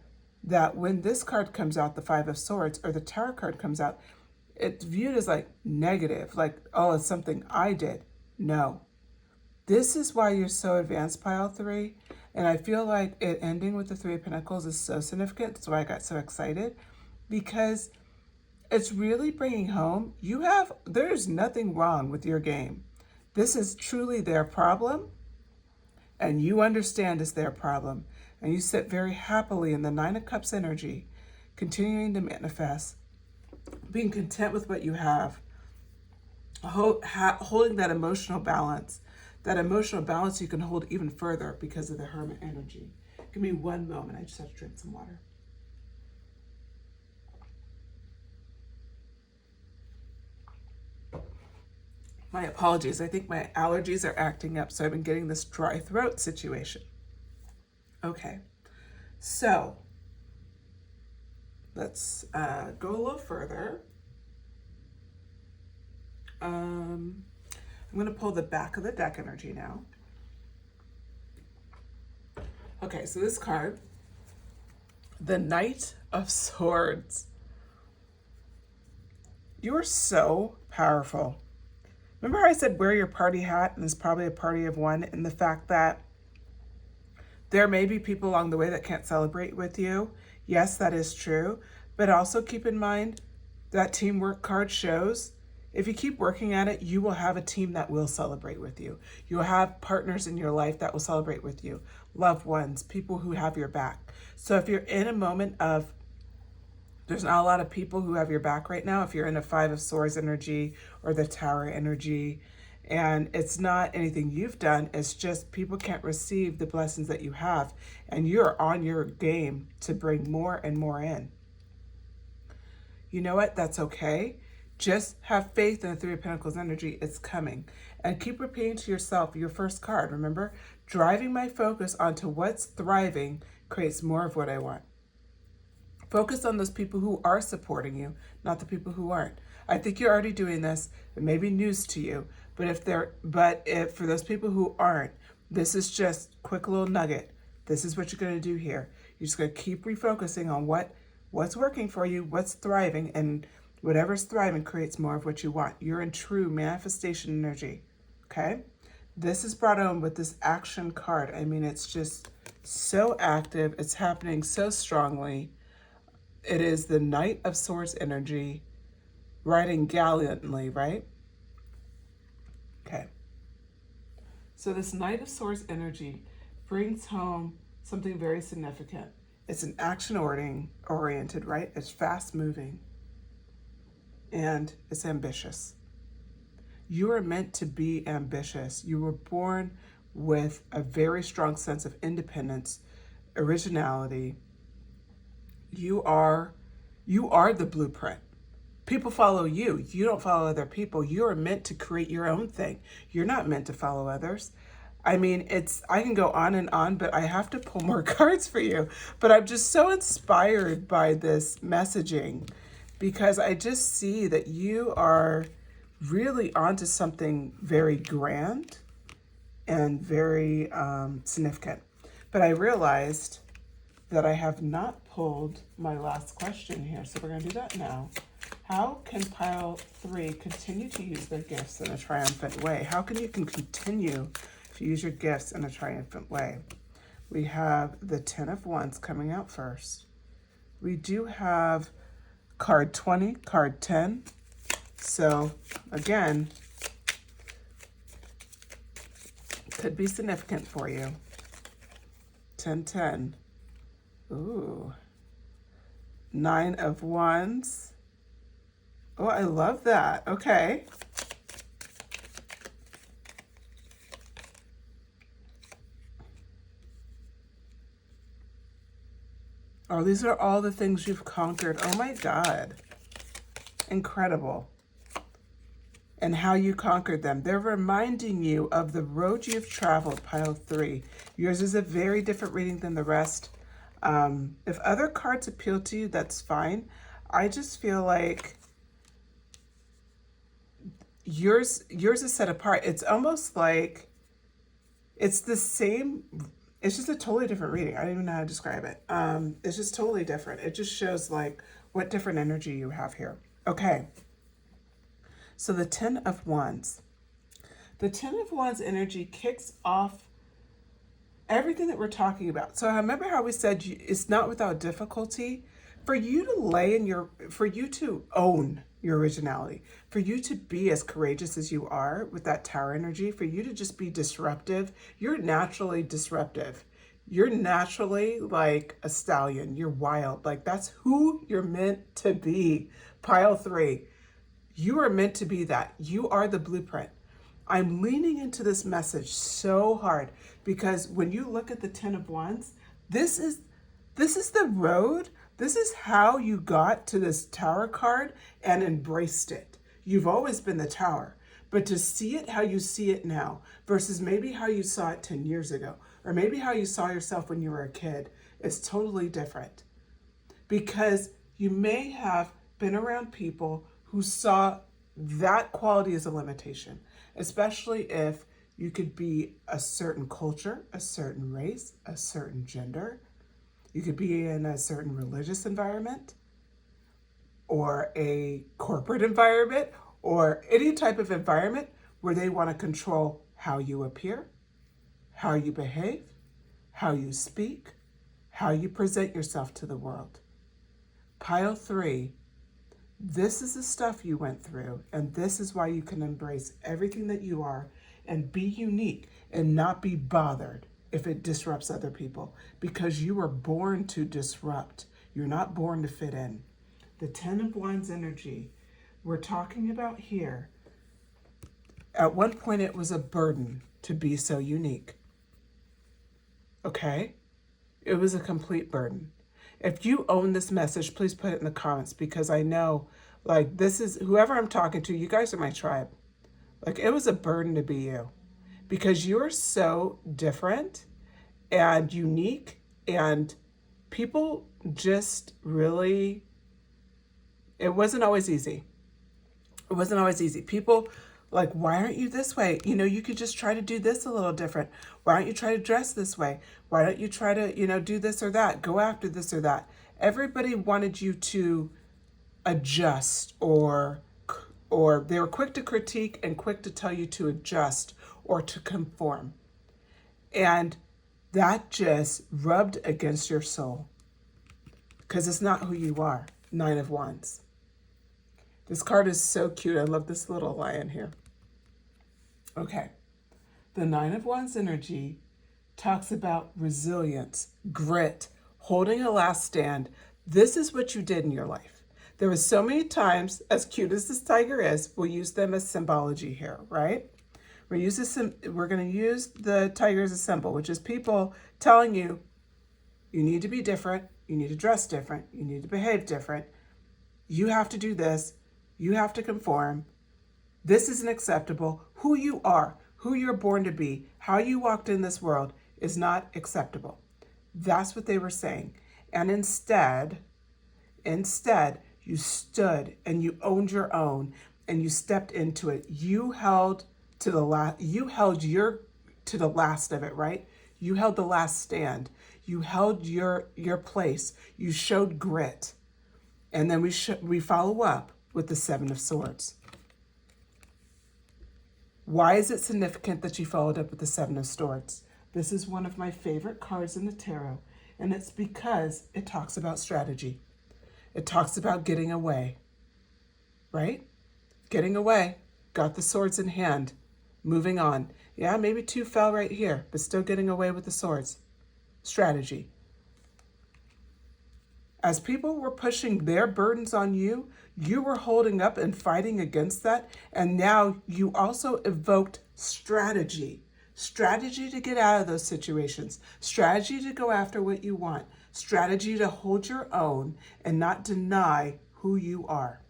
that when this card comes out, the 5 of Swords, or the Tower card comes out, it's viewed as like negative, like, oh, it's something I did. No. This is why you're so advanced, pile 3. And I feel like it ending with the 3 of Pentacles is so significant. That's why I got so excited, because it's really bringing home, there's nothing wrong with your game. This is truly their problem, and you understand it's their problem. And you sit very happily in the 9 of Cups energy, continuing to manifest, being content with what you have, holding that emotional balance. That emotional balance you can hold even further because of the Hermit energy. Give me one moment. I just have to drink some water. My apologies. I think my allergies are acting up, so I've been getting this dry throat situation. Okay, so let's go a little further. I'm going to pull the back of the deck energy now. Okay, so this card, the Knight of Swords. You are so powerful. Remember how I said wear your party hat, and there's probably a party of one, and the fact that there may be people along the way that can't celebrate with you. Yes, that is true. But also keep in mind that teamwork card shows if you keep working at it, you will have a team that will celebrate with you. You'll have partners in your life that will celebrate with you. Loved ones, people who have your back. So if you're in a moment of, there's not a lot of people who have your back right now. If you're in a 5 of Swords energy or the Tower energy, and it's not anything you've done, it's just people can't receive the blessings that you have, and you're on your game to bring more and more in. You know what? That's okay. Just have faith in the 3 of Pentacles energy. It's coming. And keep repeating to yourself your first card. Remember, driving my focus onto what's thriving creates more of what I want. Focus on those people who are supporting you, not the people who aren't. I think you're already doing this. It may be news to you, but if for those people who aren't, this is just a quick little nugget. This is what you're going to do here. You're just going to keep refocusing on what's working for you, what's thriving, and whatever's thriving creates more of what you want. You're in true manifestation energy, okay? This is brought on with this action card. I mean, it's just so active. It's happening so strongly. It is the Knight of Swords energy, riding gallantly, right? Okay. So this Knight of Swords energy brings home something very significant. It's an action oriented, right? It's fast moving and it's ambitious. You are meant to be ambitious. You were born with a very strong sense of independence, originality. You are the blueprint. People follow you. You don't follow other people. You are meant to create your own thing. You're not meant to follow others. I mean, I can go on and on, but I have to pull more cards for you. But I'm just so inspired by this messaging because I just see that you are really onto something very grand and very significant. But I realized that I have not pulled my last question here, so we're going to do that now. How can pile 3 continue to use their gifts in a triumphant way? How can you continue to use your gifts in a triumphant way? We have the 10 of Wands coming out first. We do have card 20, card 10. So again, could be significant for you. 10, 10. Ooh. 9 of Wands. Oh, I love that. Okay. Oh, these are all the things you've conquered. Oh my God. Incredible. And how you conquered them. They're reminding you of the road you've traveled, pile 3. Yours is a very different reading than the rest. If other cards appeal to you, that's fine. I just feel like yours is set apart. It's almost like it's the same. It's just a totally different reading. I don't even know how to describe it. It's just totally different. It just shows like what different energy you have here. Okay. So the 10 of Wands. The 10 of Wands energy kicks off everything that we're talking about. So remember how we said it's not without difficulty for you to own your originality, for you to be as courageous as you are with that Tower energy, for you to just be disruptive. You're naturally disruptive. You're naturally like a stallion. You're wild. Like that's who you're meant to be. Pile 3. You are meant to be that. You are the blueprint. I'm leaning into this message so hard because when you look at the 10 of Wands, this is the road. This is how you got to this Tower card and embraced it. You've always been the Tower, but to see it how you see it now versus maybe how you saw it 10 years ago, or maybe how you saw yourself when you were a kid, is totally different. Because you may have been around people who saw that quality as a limitation, especially if you could be a certain culture, a certain race, a certain gender. You could be in a certain religious environment or a corporate environment or any type of environment where they want to control how you appear, how you behave, how you speak, how you present yourself to the world. Pile 3. This is the stuff you went through, and this is why you can embrace everything that you are and be unique and not be bothered if it disrupts other people, because you were born to disrupt. You're not born to fit in. The 10 of Wands energy we're talking about here, at one point it was a burden to be so unique. Okay? It was a complete burden. If you own this message, please put it in the comments, because I know, like, this is, whoever I'm talking to, you guys are my tribe. Like, it was a burden to be you, because you're so different and unique, and people just really, it wasn't always easy. It wasn't always easy. People, like, why aren't you this way? You know, you could just try to do this a little different. Why don't you try to dress this way? Why don't you try to, do this or that? Go after this or that. Everybody wanted you to adjust, or they were quick to critique and quick to tell you to adjust or to conform. And that just rubbed against your soul, because it's not who you are. 9 of Wands. This card is so cute. I love this little lion here. Okay. The 9 of Wands energy talks about resilience, grit, holding a last stand. This is what you did in your life. There were so many times, as cute as this tiger is, we'll use them as symbology here, right? We're going to use the tiger as a symbol, which is people telling you, you need to be different, you need to dress different, you need to behave different, you have to do this, you have to conform, this isn't acceptable, who you are, who you're born to be, how you walked in this world is not acceptable. That's what they were saying. And instead, you stood and you owned your own and you stepped into it. You held to the last, to the last of it, right? You held the last stand. You held your place. You showed grit. And then we follow up with the Seven of Swords. Why is it significant that you followed up with the Seven of Swords? This is one of my favorite cards in the tarot, and it's because it talks about strategy. It talks about getting away, right? Getting away, got the swords in hand, moving on. Yeah, maybe two fell right here, but still getting away with the swords. Strategy. As people were pushing their burdens on you, you were holding up and fighting against that. And now you also evoked strategy. Strategy to get out of those situations. Strategy to go after what you want. Strategy to hold your own and not deny who you are.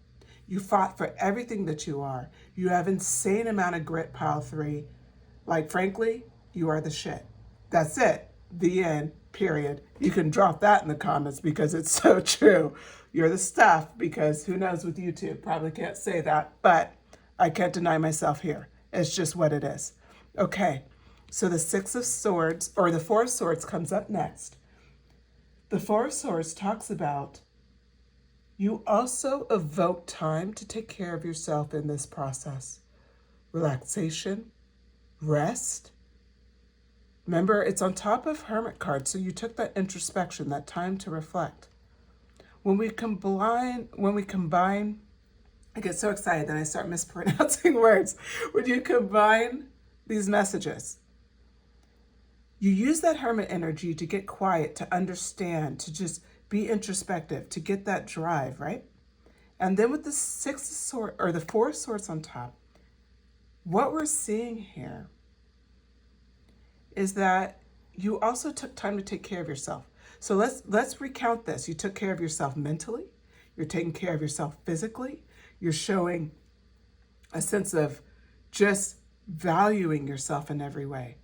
You fought for everything that you are. You have insane amount of grit, pile 3. Like, frankly, you are the shit. That's it. The end. Period. You can drop that in the comments because it's so true. You're the stuff, because who knows with YouTube, probably can't say that, but I can't deny myself here. It's just what it is. Okay, so the Six of Swords, or the Four of Swords comes up next. The Four of Swords talks about you also evoke time to take care of yourself in this process. Relaxation, rest. Remember, it's on top of Hermit card, so you took that introspection, that time to reflect. When we combine, I get so excited that I start mispronouncing words. When you combine these messages, you use that Hermit energy to get quiet, to understand, to just be introspective, to get that drive, right? And then with the Six of Swords, or the Four of Swords on top, what we're seeing here is that you also took time to take care of yourself. So let's recount this. You took care of yourself mentally. You're taking care of yourself physically. You're showing a sense of just valuing yourself in every way.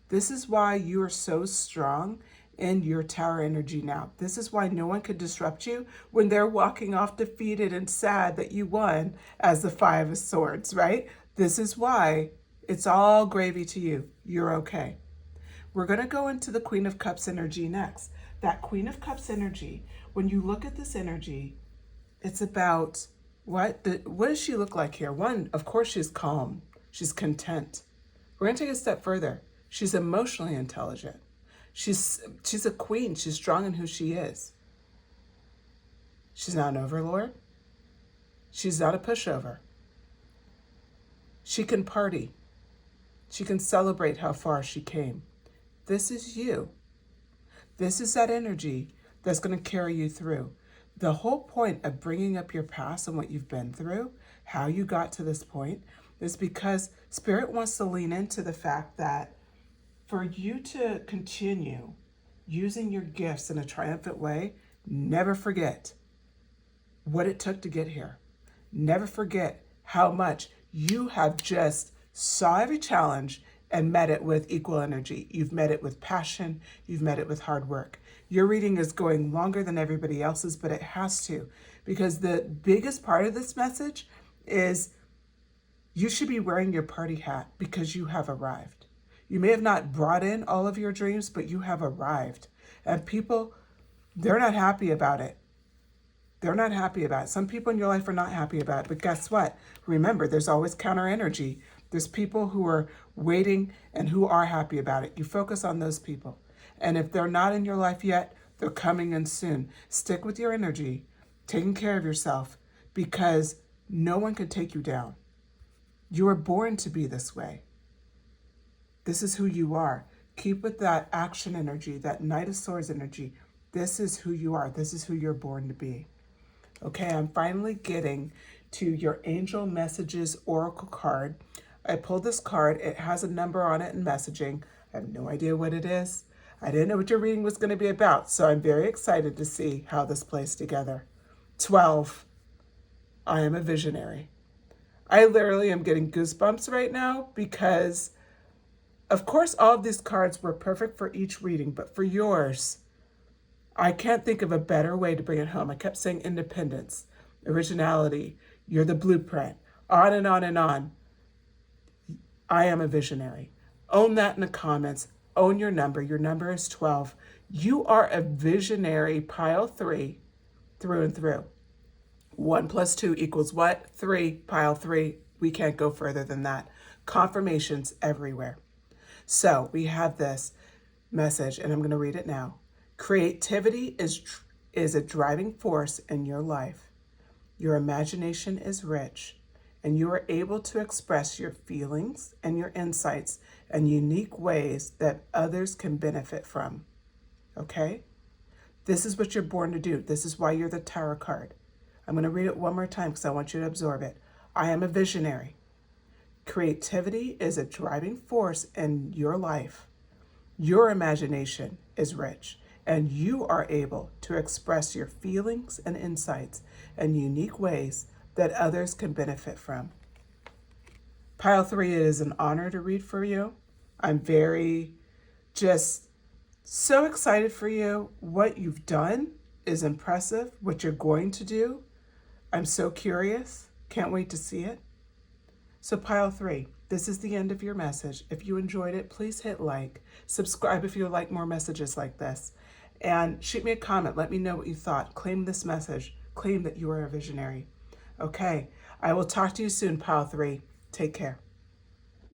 This is why you are so strong in your Tower energy now. This is why no one could disrupt you when they're walking off defeated and sad that you won as the Five of Swords, right? This is why it's all gravy to you. You're okay. We're going to go into the Queen of Cups energy next. That Queen of Cups energy, when you look at this energy, it's about what does she look like here? One, of course, she's calm. She's content. We're going to take a step further. She's emotionally intelligent. She's a queen. She's strong in who she is. She's not an overlord. She's not a pushover. She can party. She can celebrate how far she came. This is you. This is that energy that's going to carry you through. The whole point of bringing up your past and what you've been through, how you got to this point, is because Spirit wants to lean into the fact that for you to continue using your gifts in a triumphant way, never forget what it took to get here. Never forget how much you have just saw every challenge and met it with equal energy. You've met it with passion. You've met it with hard work. Your reading is going longer than everybody else's, but it has to, because the biggest part of this message is you should be wearing your party hat because you have arrived. You may have not brought in all of your dreams, but you have arrived. And people, they're not happy about it. They're not happy about it. Some people in your life are not happy about it, but guess what? Remember, there's always counter energy. There's people who are waiting and who are happy about it. You focus on those people. And if they're not in your life yet, they're coming in soon. Stick with your energy, taking care of yourself, because no one can take you down. You were born to be this way. This is who you are. Keep with that action energy, that Knight of Swords energy. This is who you are. This is who you're born to be. Okay, I'm finally getting to your Angel Messages Oracle card. I pulled this card. It has a number on it in messaging. I have no idea what it is. I didn't know what your reading was going to be about, so I'm very excited to see how this plays together. 12. I am a visionary. I literally am getting goosebumps right now because, of course, all of these cards were perfect for each reading, but for yours, I can't think of a better way to bring it home. I kept saying independence, originality, you're the blueprint, on and on and on. I am a visionary. Own that in the comments. Own your number. Your number is 12. You are a visionary, pile 3, through and through. 1 plus 2 equals what? 3, pile 3. We can't go further than that. Confirmations everywhere. So we have this message, and I'm going to read it now. Creativity is a driving force in your life. Your imagination is rich, and you are able to express your feelings and your insights in unique ways that others can benefit from. Okay? This is what you're born to do. This is why you're the Tower card. I'm going to read it one more time because I want you to absorb it. I am a visionary. Creativity is a driving force in your life. Your imagination is rich, and you are able to express your feelings and insights in unique ways that others can benefit from. Pile 3, it is an honor to read for you. I'm very just so excited for you. What you've done is impressive. What you're going to do, I'm so curious. Can't wait to see it. So pile 3, this is the end of your message. If you enjoyed it, please hit like. Subscribe if you like more messages like this. And shoot me a comment. Let me know what you thought. Claim this message. Claim that you are a visionary. Okay, I will talk to you soon, pile 3. Take care.